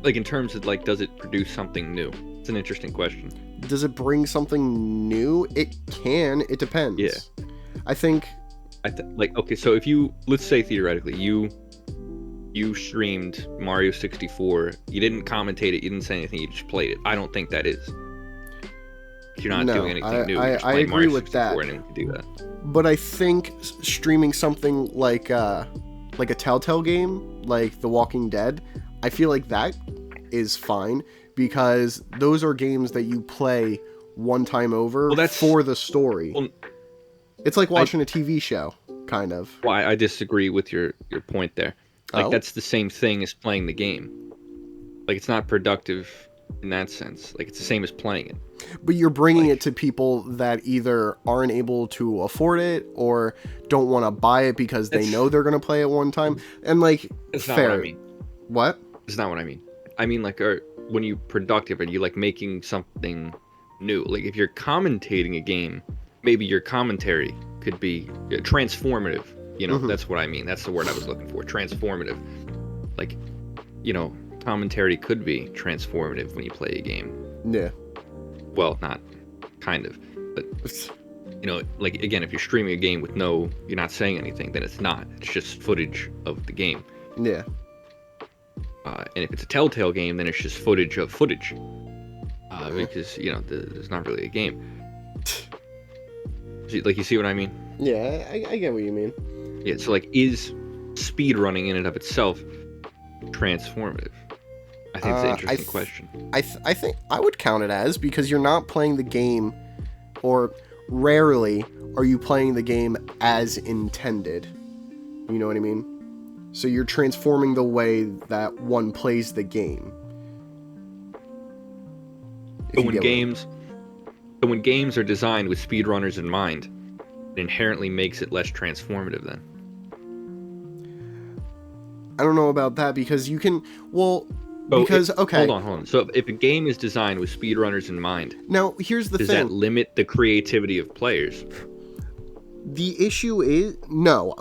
Like, in terms of, like, does it produce something new? It's an interesting question. Does it bring something new? It can. It depends. Yeah. I think... like, okay, so if you... Let's say, theoretically, you streamed Mario 64. You didn't commentate it. You didn't say anything. You just played it. I don't think that is. You're not doing anything new. You're just playing agree Mario with that. Anyone can do that. But I think streaming something like a Telltale game, like The Walking Dead, I feel like that is fine, because those are games that you play one time over for the story. Well, it's like watching a TV show, kind of. Well, I disagree with your point there. Like, that's the same thing as playing the game. Like, it's not productive in that sense. Like, it's the same as playing it. But you're bringing it to people that either aren't able to afford it or don't want to buy it because they know they're going to play it one time. And, like, that's fair. Not what I mean. What? That's not what I mean. I mean, like, when you're productive, are you, like, making something new? Like, if you're commentating a game, maybe your commentary could be transformative. You know, That's what I mean. That's the word I was looking for. Transformative. Like, you know, commentary could be transformative when you play a game. Yeah. Well, not kind of, but, you know, like, again, if you're streaming a game with you're not saying anything, then it's not. It's just footage of the game. Yeah. And if it's a Telltale game, then it's just footage of footage. Because, you know, there's not really a game. Like, you see what I mean? Yeah, I get what you mean. Yeah, so, like, is speedrunning in and of itself transformative? I think it's an interesting question. I think I would count it as, because you're not playing the game, or rarely are you playing the game as intended. You know what I mean? So you're transforming the way that one plays the game. But when games are designed with speedrunners in mind, it inherently makes it less transformative then. I don't know about that, because you can... Well... okay. Hold on. So if a game is designed with speedrunners in mind, now here's the thing. Does that limit the creativity of players? The issue is, no.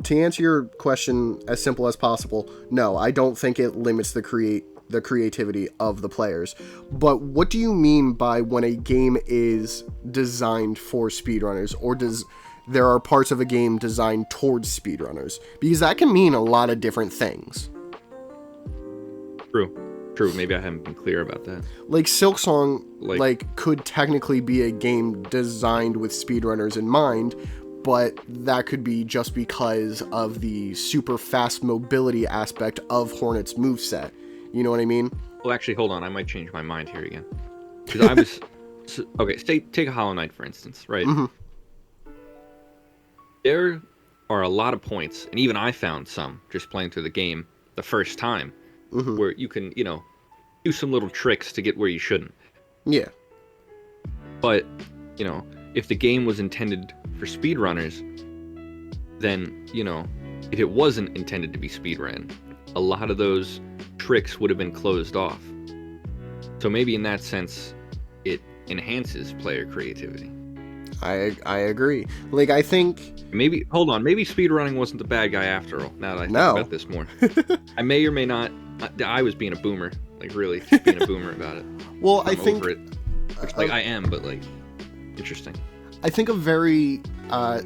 To answer your question as simple as possible, no, I don't think it limits the creativity of the players. But what do you mean by when a game is designed for speedrunners, or there are parts of a game designed towards speedrunners? Because that can mean a lot of different things. True. Maybe I haven't been clear about that. Like Silksong, like could technically be a game designed with speedrunners in mind, but that could be just because of the super fast mobility aspect of Hornet's moveset. You know what I mean? Well, actually, hold on. I might change my mind here again. Because I was... okay, take a Hollow Knight, for instance, right? Mm-hmm. There are a lot of points, and even I found some just playing through the game the first time, where you can, do some little tricks to get where you shouldn't. Yeah. But, if the game was intended for speedrunners, then, if it wasn't intended to be speedrun, a lot of those tricks would have been closed off. So maybe in that sense, it enhances player creativity. I agree. Like, I think... Maybe speedrunning wasn't the bad guy after all, now that I think about this more. I may or may not... I was being a boomer. Like, really, just being a boomer about it. Well, I think... Over it. Which, I am, but, interesting. I think a very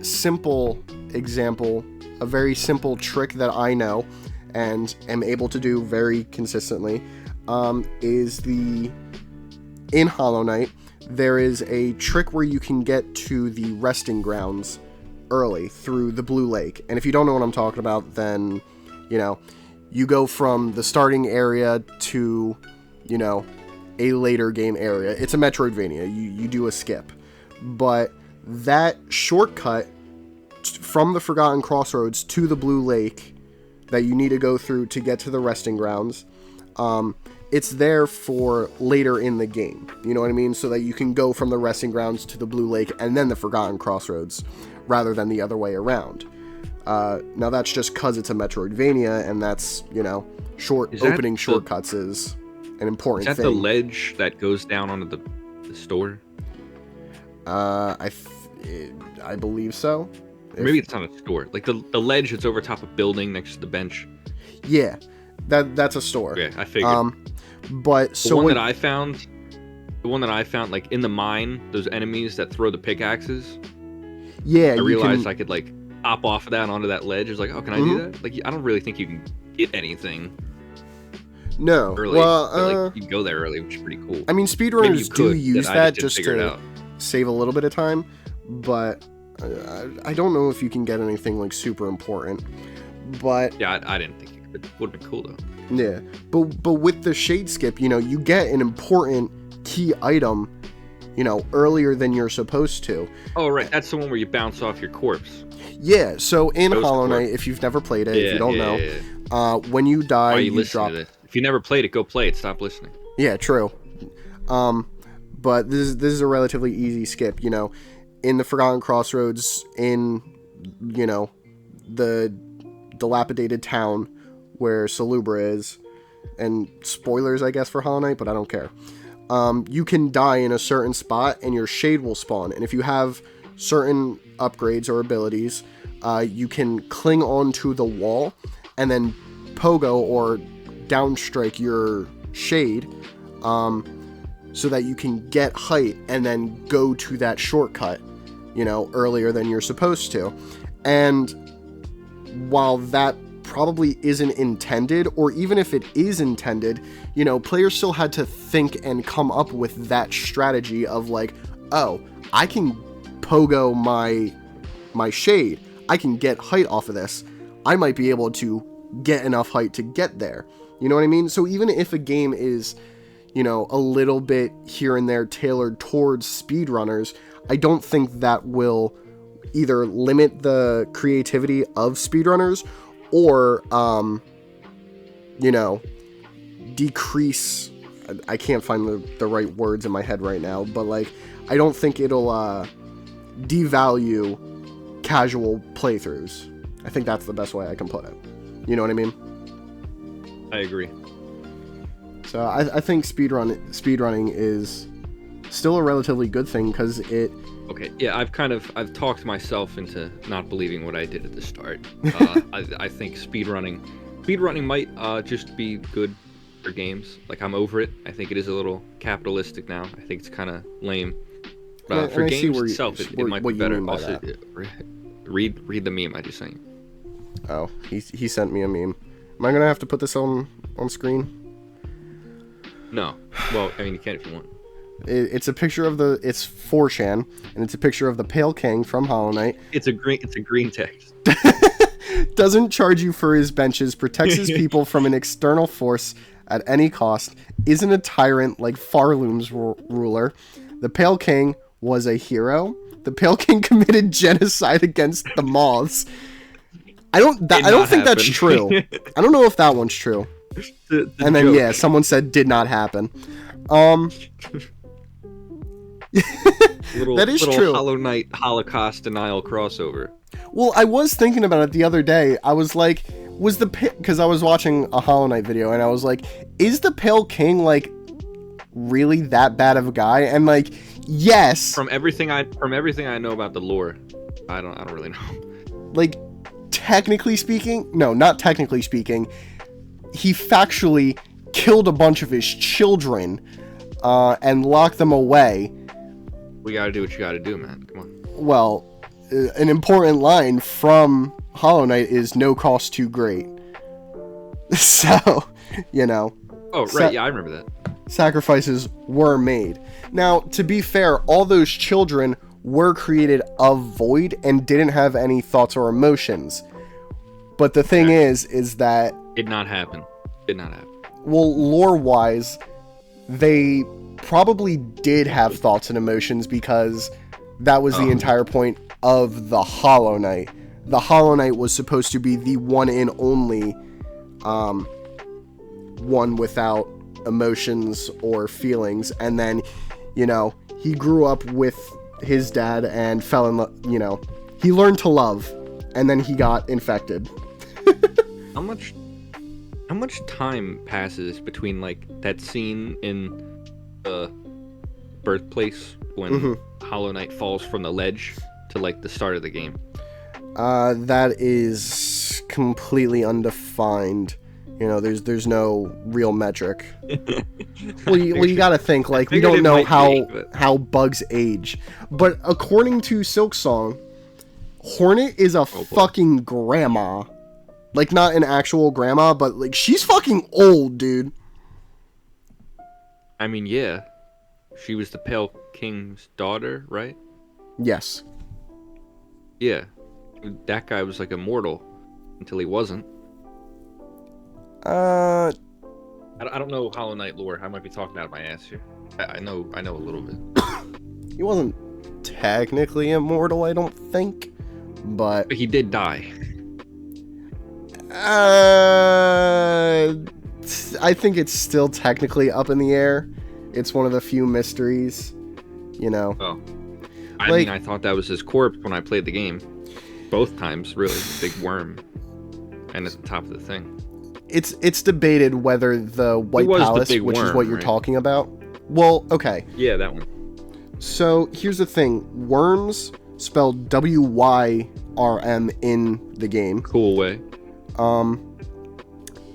simple example, a very simple trick that I know and am able to do very consistently is in Hollow Knight, there is a trick where you can get to the resting grounds early through the Blue Lake. And if you don't know what I'm talking about, then, you go from the starting area to, a later game area. It's a Metroidvania. You do a skip. But that shortcut from the Forgotten Crossroads to the Blue Lake that you need to go through to get to the resting grounds, it's there for later in the game. You know what I mean? So that you can go from the resting grounds to the Blue Lake and then the Forgotten Crossroads, rather than the other way around. Now that's just because it's a Metroidvania, and that's, opening shortcuts is an important thing. Is that the ledge that goes down onto the store? I believe so. Maybe it's not a store. Like the ledge that's over top of building next to the bench. Yeah, that's a store. Yeah, I figured. But so the one that I found, like in the mine, those enemies that throw the pickaxes. Yeah, I realized I could hop off of that onto that ledge. It's like, oh, can I do that? Like, I don't really think you can get anything. No. Early. Well, you can go there early, which is pretty cool. I mean, speedrunners do use that just to save a little bit of time, but I don't know if you can get anything super important. But yeah, I didn't think you could. It would have been cool though. Yeah, but with the shade skip, you get an important key item, earlier than you're supposed to. Oh, right. That's the one where you bounce off your corpse. Yeah, so in Hollow Knight, if you've never played it, if you don't know, when you die, you drop... If you never played it, go play it. Stop listening. Yeah, true. But this is a relatively easy skip, in the Forgotten Crossroads, in, the dilapidated town where Salubra is, and spoilers, I guess, for Hollow Knight, but I don't care. You can die in a certain spot and your shade will spawn. And if you have certain upgrades or abilities, you can cling onto the wall and then pogo or downstrike your shade so that you can get height and then go to that shortcut, earlier than you're supposed to. And while that probably isn't intended, or even if it is intended, players still had to think and come up with that strategy of oh, I can pogo my shade, I can get height off of this, I might be able to get enough height to get there. You know what I mean? So even if a game is, a little bit here and there tailored towards speedrunners, I don't think that will either limit the creativity of speedrunners or, decrease... I can't find the right words in my head right now, but, I don't think it'll, devalue casual playthroughs. I think that's the best way I can put it. You know what I mean? I agree. So I think speedrunning is still a relatively good thing because it. Okay, yeah, I've talked myself into not believing what I did at the start. I think speedrunning might just be good for games. Like, I'm over it. I think it is a little capitalistic now. I think it's kind of lame. For games itself, it might be better. Also, read the meme I just sent you. Oh, he sent me a meme. Am I gonna have to put this on screen? No. Well, I mean, you can if you want. It's a picture of it's 4chan, and it's a picture of the Pale King from Hollow Knight. It's a green text. Doesn't charge you for his benches, protects his people from an external force at any cost, isn't a tyrant like Farloom's ruler. The Pale King was a hero. The Pale King committed genocide against the moths. I don't think that's true. I don't know if that one's true. And then joke. Someone said did not happen. That is true. Hollow Knight Holocaust denial crossover. Well, I was thinking about it the other day. I was like, because I was watching a Hollow Knight video, and I was like, is the Pale King like really that bad of a guy? And like, yes. From everything I know about the lore, I don't really know. Like, technically speaking, no, not technically speaking, he factually killed a bunch of his children and locked them away. We gotta do what you gotta do, man. Come on. Well, an important line from Hollow Knight is "no cost too great." So, you know. Oh, right. Yeah, I remember that. Sacrifices were made. Now, to be fair, all those children were created of void and didn't have any thoughts or emotions. But the thing is that... Did not happen. Well, lore-wise, they probably did have thoughts and emotions because that was the entire point of the Hollow Knight. The Hollow Knight was supposed to be the one and only one without emotions or feelings. And then, you know, he grew up with his dad and fell in love, you know. He learned to love, and then he got infected. How much time passes between, like, that scene in the birthplace when Hollow Knight falls from the ledge to, like, the start of the game? That is completely undefined. You know, there's no real metric. well, you gotta think, like, we don't know how bugs age. But according to Silksong, Hornet is a fucking grandma. Like, not an actual grandma, but, like, she's fucking old, dude. I mean, yeah. She was the Pale King's daughter, right? Yes. Yeah. That guy was, like, immortal until he wasn't. I don't know Hollow Knight lore. I might be talking out of my ass here. I know a little bit. He wasn't technically immortal, I don't think. But he did die. I think it's still technically up in the air. It's one of the few mysteries, you know. Oh. I mean, I thought that was his corpse when I played the game. Both times, really. The big worm. And at the top of the thing. It's debated whether the White Palace, which is what you're talking about. Well, okay. Yeah, that one. So, here's the thing. Worms, spelled W-Y-R-M in the game. Cool way.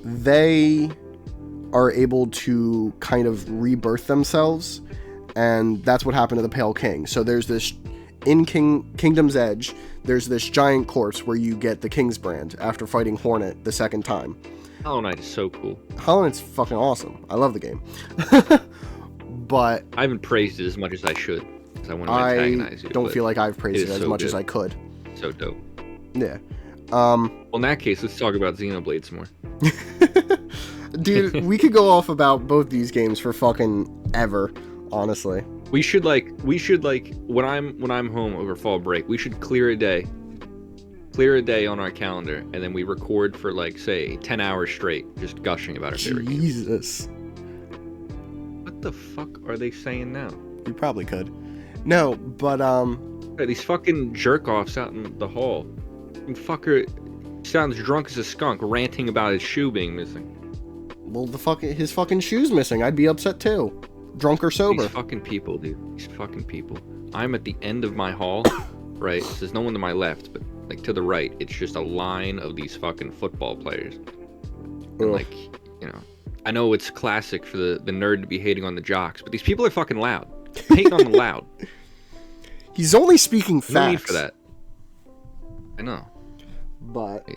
They are able to kind of rebirth themselves, and that's what happened to the Pale King. So there's this, in Kingdom's Edge, there's this giant corpse where you get the King's Brand after fighting Hornet the second time. Hollow Knight is so cool. Hollow Knight's fucking awesome. I love the game. But I haven't praised it as much as I should, because I want to antagonize you. I don't feel like I've praised it as much as I could. So dope. Yeah. Well, in that case, let's talk about Xenoblade some more. Dude, we could go off about both these games for fucking ever, honestly. We should when I'm home over fall break, we should clear a day on our calendar, and then we record for, like, say 10 hours straight, just gushing about our favorite games. Jesus. What the fuck are they saying now? We probably could. No, but these fucking jerk-offs out in the hall. Fucker sounds drunk as a skunk, ranting about his shoe being missing. Well, his fucking shoe's missing. I'd be upset too. drunk or sober. These fucking people, dude. These fucking people. I'm at the end of my hall, right? So there's no one to my left, but like to the right, it's just a line of these fucking football players. And like, you know, I know it's classic for the nerd to be hating on the jocks, but these people are fucking loud. Hating on the loud. He's only speaking facts. No need for that. I know. But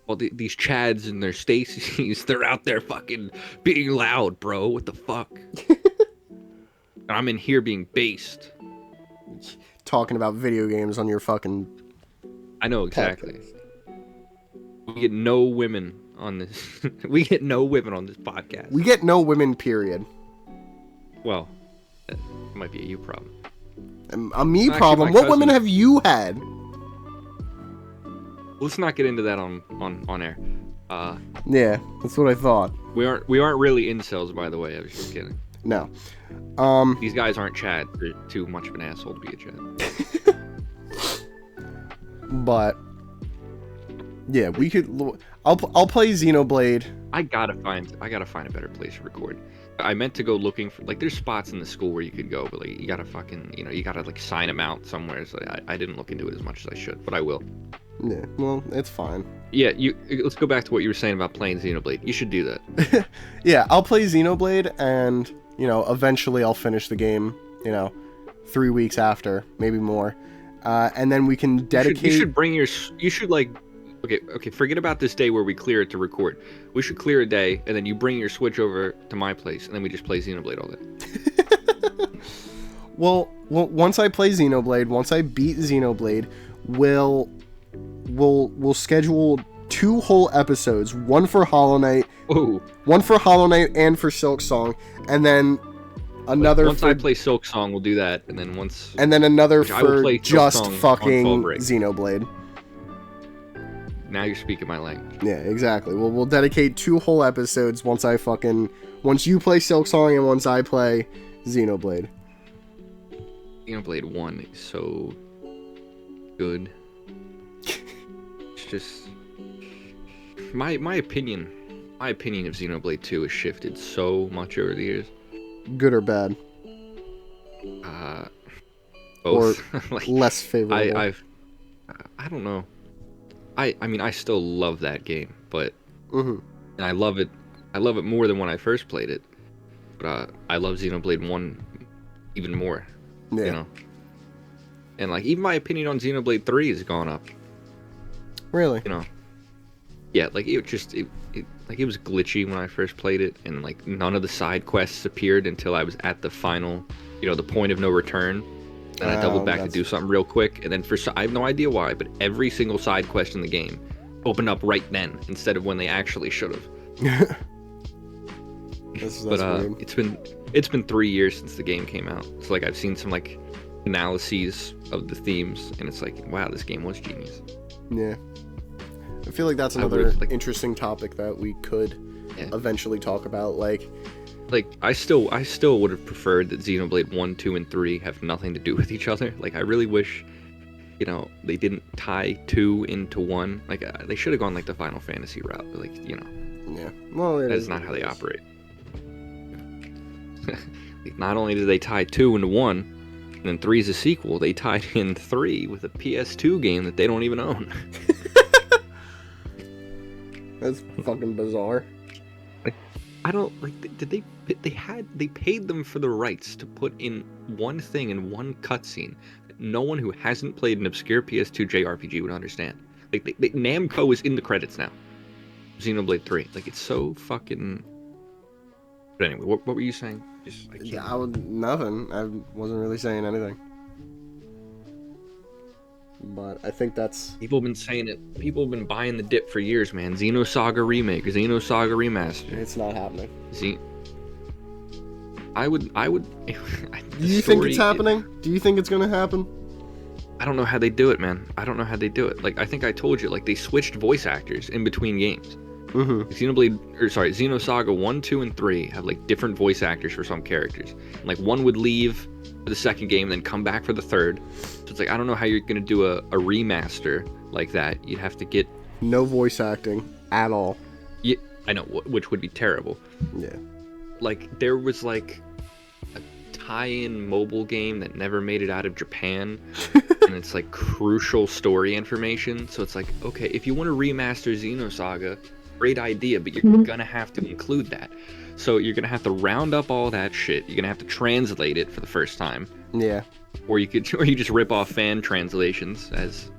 well, these Chads and their Stacys, they're out there fucking being loud, bro. What the fuck? And I'm in here being based. Talking about video games on your fucking... I know, exactly. Podcast. We get no women on this. We get no women on this podcast. We get no women, period. Well, that might be a you problem. A me problem? What women have you had? Let's not get into that on air. Yeah, that's what I thought. We aren't really incels, by the way. I was just kidding. No. These guys aren't Chad. They're too much of an asshole to be a Chad. But yeah, we could. I'll play Xenoblade. I gotta find a better place to record. I meant to go looking for, like, there's spots in the school where you could go, but like you gotta fucking, you know, you gotta like sign them out somewhere. So I didn't look into it as much as I should, but I will. Yeah, well, it's fine. Yeah, let's go back to what you were saying about playing Xenoblade. You should do that. Yeah, I'll play Xenoblade, and you know, eventually I'll finish the game. You know, 3 weeks after, maybe more, and then we can dedicate. You should bring your. You should like. Okay. Forget about this day where we clear it to record. We should clear a day, and then you bring your Switch over to my place, and then we just play Xenoblade all day. Well, once I play Xenoblade, once I beat Xenoblade, we'll schedule 2 whole episodes, one for Hollow Knight, one for Hollow Knight and for Silk Song, and then another. Once I play Silk Song, we'll do that, and then another for just fucking Xenoblade. Now you're speaking my language. Yeah, exactly. We'll dedicate 2 whole episodes once you play Silk Song and once I play Xenoblade. Xenoblade 1 is so good. It's just my opinion of Xenoblade 2 has shifted so much over the years. Good or bad? Both. Or like, less favorable. I don't know. I mean, I still love that game, but and I love it more than when I first played it. But I love Xenoblade 1 even more. Yeah. You know. And like even my opinion on Xenoblade 3 has gone up. Really? You know. Yeah, like it was glitchy when I first played it, and like none of the side quests appeared until I was at the final, you know, the point of no return. And I doubled back to do something real quick, and then I have no idea why, but every single side quest in the game opened up right then instead of when they actually should have. That's but weird. it's been 3 years since the game came out, so like I've seen some like analyses of the themes, and it's like, wow, this game was genius. Yeah, I feel like that's another interesting topic that we could eventually talk about, like I still would have preferred that Xenoblade 1, 2, and 3 have nothing to do with each other. Like, I really wish, you know, they didn't tie 2 into 1. Like, they should have gone, like, the Final Fantasy route. But, like, you know. Yeah. Well, that is not how they operate. Not only did they tie 2 into 1, and then 3 is a sequel, they tied in 3 with a PS2 game that they don't even own. That's fucking bizarre. I don't like. Did they paid them for the rights to put in one thing in one cutscene that no one who hasn't played an obscure PS2 JRPG would understand. Like Namco is in the credits now. Xenoblade 3. Like it's so fucking. But anyway, what were you saying? Nothing. I wasn't really saying anything. But I think that's... People have been saying it. People have been buying the dip for years, man. Xenosaga Remake, Xenosaga Remaster. It's not happening. I would... Do you think it's happening? Do you think it's gonna happen? I don't know how they do it, man. I don't know how they do it. Like, I think I told you, like, they switched voice actors in between games. Xenosaga 1, 2, and 3 have, like, different voice actors for some characters. Like, one would leave for the second game and then come back for the third. So it's like, I don't know how you're gonna do a remaster like that. You'd have to get... No voice acting at all. Yeah, I know, which would be terrible. Yeah. Like, there was, like, a tie-in mobile game that never made it out of Japan, and it's like crucial story information. So it's like, okay, if you want to remaster Xenosaga, great idea, but you're gonna have to include that. So you're gonna have to round up all that shit. You're gonna have to translate it for the first time. Yeah. Or you just rip off fan translations, as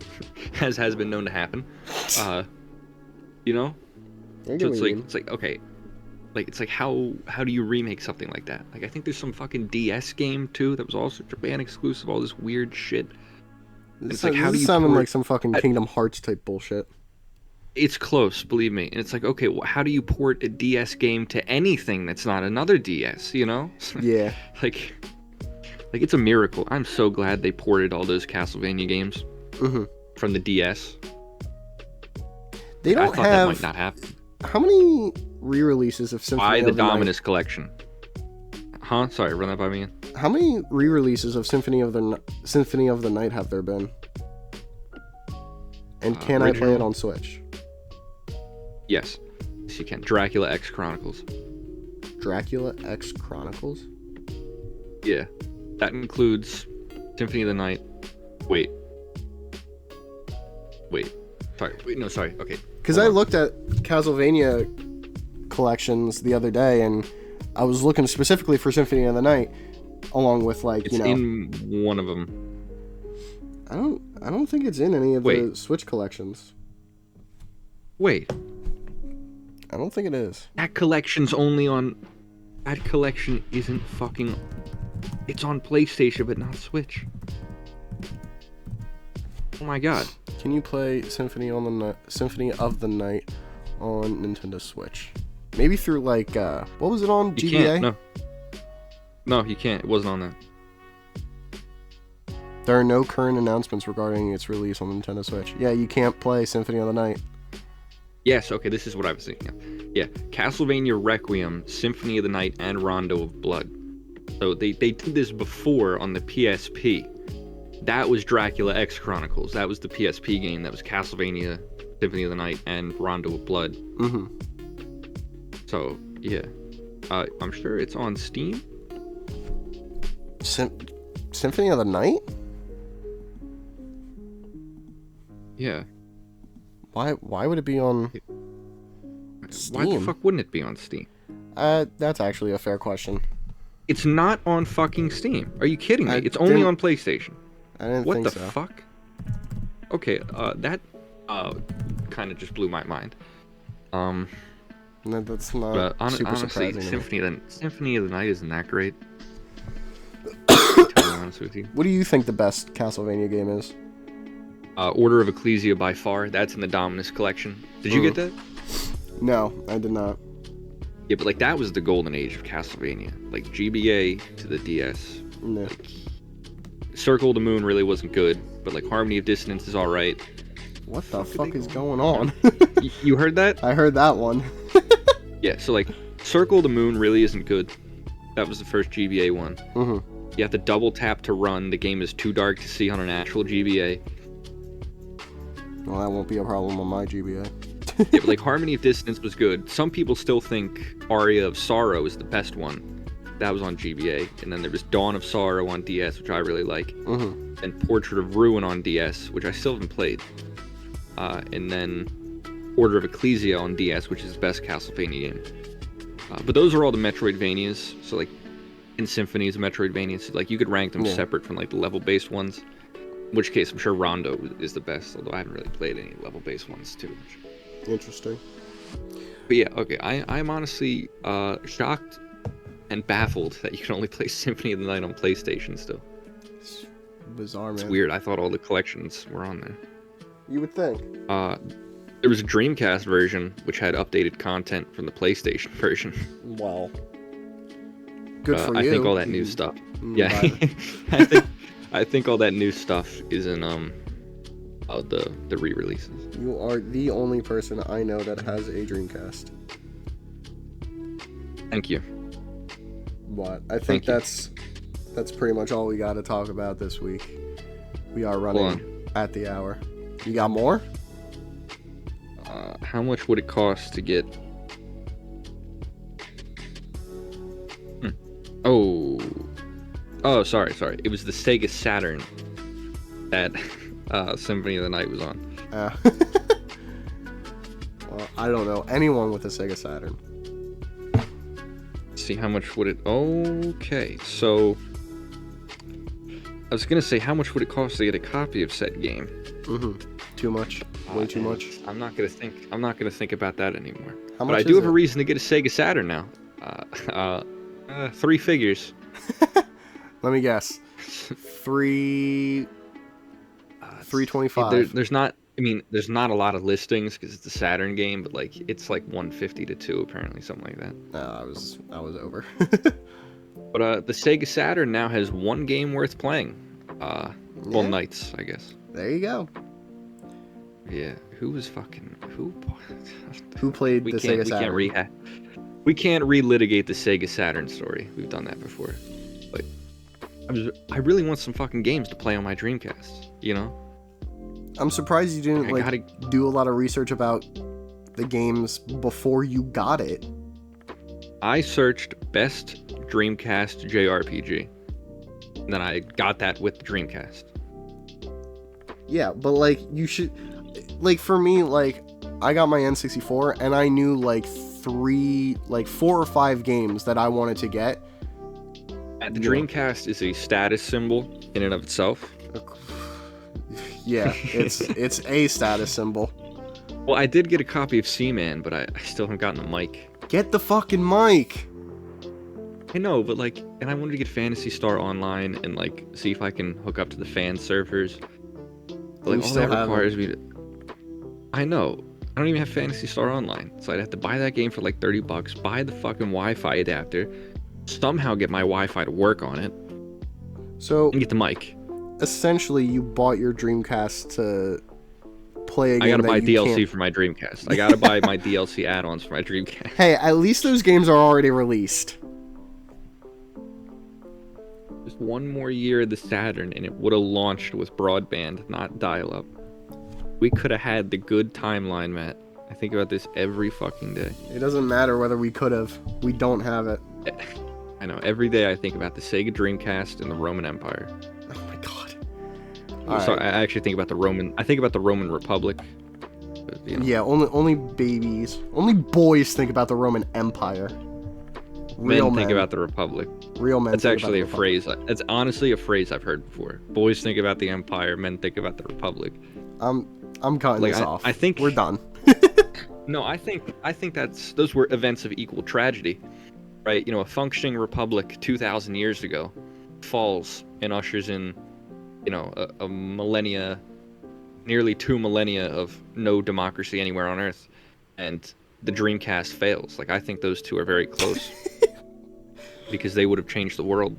has been known to happen. You know? So it's like okay. Like, it's like, how do you remake something like that? Like, I think there's some fucking DS game, too, that was also Japan exclusive, all this weird shit. It's like, how do you sounding like some fucking Kingdom Hearts type bullshit. It's close, believe me. And it's like, okay, well, how do you port a DS game to anything that's not another DS, you know? Yeah. like, it's a miracle. I'm so glad they ported all those Castlevania games from the DS. They don't I thought that might not happen. How many re-releases of Symphony of the Night? By the Dominus Collection. Huh? Sorry, run that by me again. How many re-releases of Symphony of the Night have there been? And can I play it on Switch? Yes. Yes, you can. Dracula X Chronicles. Dracula X Chronicles? Yeah. That includes Symphony of the Night. Wait. Sorry. Okay. Because I looked at Castlevania collections the other day, and I was looking specifically for Symphony of the Night, along with it's in one of them. I don't think it's in any of the Switch collections. Wait. I don't think it is. That collection's only on. That collection isn't fucking. It's on PlayStation, but not Switch. Oh my god. Can you play Symphony of the Night on Nintendo Switch? Maybe through like what was it on? You GBA? Can't, no, you can't. It wasn't on that. There are no current announcements regarding its release on Nintendo Switch. Yeah, you can't play Symphony of the Night. Yes, okay, this is what I was thinking of. Yeah, Castlevania Requiem, Symphony of the Night, and Rondo of Blood. So they did this before on the PSP. That was Dracula X Chronicles. That was the PSP game. That was Castlevania, Symphony of the Night, and Rondo of Blood. So, yeah. I'm sure it's on Steam. Symphony of the Night? Yeah. Why would it be on Steam? Why the fuck wouldn't it be on Steam? That's actually a fair question. It's not on fucking Steam. Are you kidding me? It's only on PlayStation. I didn't think so. What the fuck? Okay, that kind of just blew my mind. That's not super honestly, surprising. Symphony of the Night isn't that great. To be honest with you. What do you think the best Castlevania game is? Order of Ecclesia by far. That's in the Dominus collection. Did you get that? No, I did not. Yeah, but like that was the golden age of Castlevania. Like GBA to the DS. No. Like, Circle of the Moon really wasn't good, but like Harmony of Dissonance is alright. What the fuck is going on? You heard that? I heard that one. Yeah, so like Circle of the Moon really isn't good. That was the first GBA one. You have to double tap to run. The game is too dark to see on an actual GBA. Well, that won't be a problem on my GBA. Yeah, but like Harmony of Dissonance was good. Some people still think Aria of Sorrow is the best one. That was on GBA. And then there was Dawn of Sorrow on DS, which I really like. And Portrait of Ruin on DS, which I still haven't played. And then Order of Ecclesia on DS, which is the best Castlevania game. But those are all the Metroidvanias. So like in Symphony's Metroidvanias, so, like you could rank them separate from like the level-based ones. In which case, I'm sure Rondo is the best, although I haven't really played any level-based ones too much. Interesting. But yeah, okay, I'm honestly shocked and baffled that you can only play Symphony of the Night on PlayStation still. It's bizarre, man. It's weird. I thought all the collections were on there. You would think. There was a Dreamcast version which had updated content from the PlayStation version. Wow. Good for you. I think all that new stuff. Yeah. I think all that new stuff is in the re-releases. You are the only person I know that has a Dreamcast. Thank you. What? I think that's pretty much all we got to talk about this week. We are running at the hour. You got more? How much would it cost to get? Oh, Oh, sorry. It was the Sega Saturn that Symphony of the Night was on. Well, I don't know anyone with a Sega Saturn. See, how much would it... Okay, so... I was gonna say, how much would it cost to get a copy of said game? Too much. Way too much. I'm not gonna think about that anymore. How but much I do is have a it? reason to get a Sega Saturn now. 3 figures. Let me guess. 325. There's not. I mean, there's not a lot of listings because it's a Saturn game, but like it's like 150 to 2 apparently, something like that. I was over. But the Sega Saturn now has one game worth playing. Well, Knights, I guess. There you go. Yeah. Who played the Sega Saturn? We can't relitigate the Sega Saturn story. We've done that before. But I really want some fucking games to play on my Dreamcast. You know. I'm surprised you didn't do a lot of research about the games before you got it. I searched best Dreamcast JRPG. And then I got that with the Dreamcast. Yeah, but like you should, like for me, like I got my N64 and I knew like 4 or 5 games that I wanted to get. And the Dreamcast is a status symbol in and of itself. Yeah, it's a status symbol. Well, I did get a copy of Seaman, but I still haven't gotten a mic. Get the fucking mic. I know, but like, and I wanted to get Phantasy Star Online and like see if I can hook up to the fan servers. But, like, all that requires me to. I know. I don't even have Phantasy Star Online, so I'd have to buy that game for like $30, buy the fucking Wi-Fi adapter, somehow get my Wi-Fi to work on it, so and get the mic. Essentially, you bought your Dreamcast to play a game. I gotta buy DLC for my Dreamcast. I gotta buy my DLC add-ons for my Dreamcast. Hey, at least those games are already released. Just one more year of the Saturn, and it would have launched with broadband, not dial-up. We could have had the good timeline, Matt. I think about this every fucking day. It doesn't matter whether we could have. We don't have it. I know. Every day I think about the Sega Dreamcast and the Roman Empire. Oh my god. Sorry, I actually think about the Roman. I think about the Roman Republic. But, you know. Yeah, only babies, only boys think about the Roman Empire. Men think about the Republic. Real men. That's actually a phrase. That's honestly a phrase I've heard before. Boys think about the Empire. Men think about the Republic. I'm cutting this off. I think we're done. No, I think those were events of equal tragedy, right? You know, a functioning republic 2,000 years ago falls and ushers in, you know, a millennia, nearly 2 millennia of no democracy anywhere on Earth, and the Dreamcast fails. Like, I think those two are very close because they would have changed the world.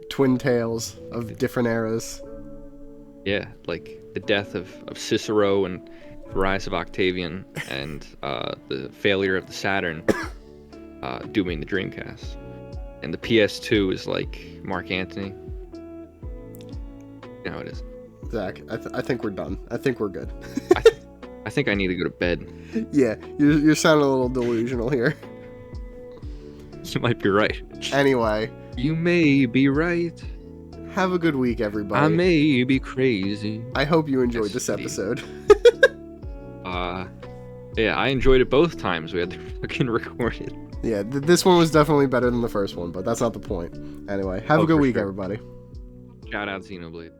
Twin tales of different eras. Yeah, like the death of Cicero and the rise of Octavian and the failure of the Saturn dooming the Dreamcast. And the PS2 is like Mark Antony. You know how it is. Zach, I think we're done. I think we're good. I think I need to go to bed. Yeah, you're sounding a little delusional here. You might be right. Anyway. You may be right. Have a good week, everybody. I may be crazy. I hope you enjoyed this episode. Yeah, I enjoyed it both times we had to fucking record it. Yeah, this one was definitely better than the first one, but that's not the point. Anyway, have a good week, everybody. Shout out Xenoblade.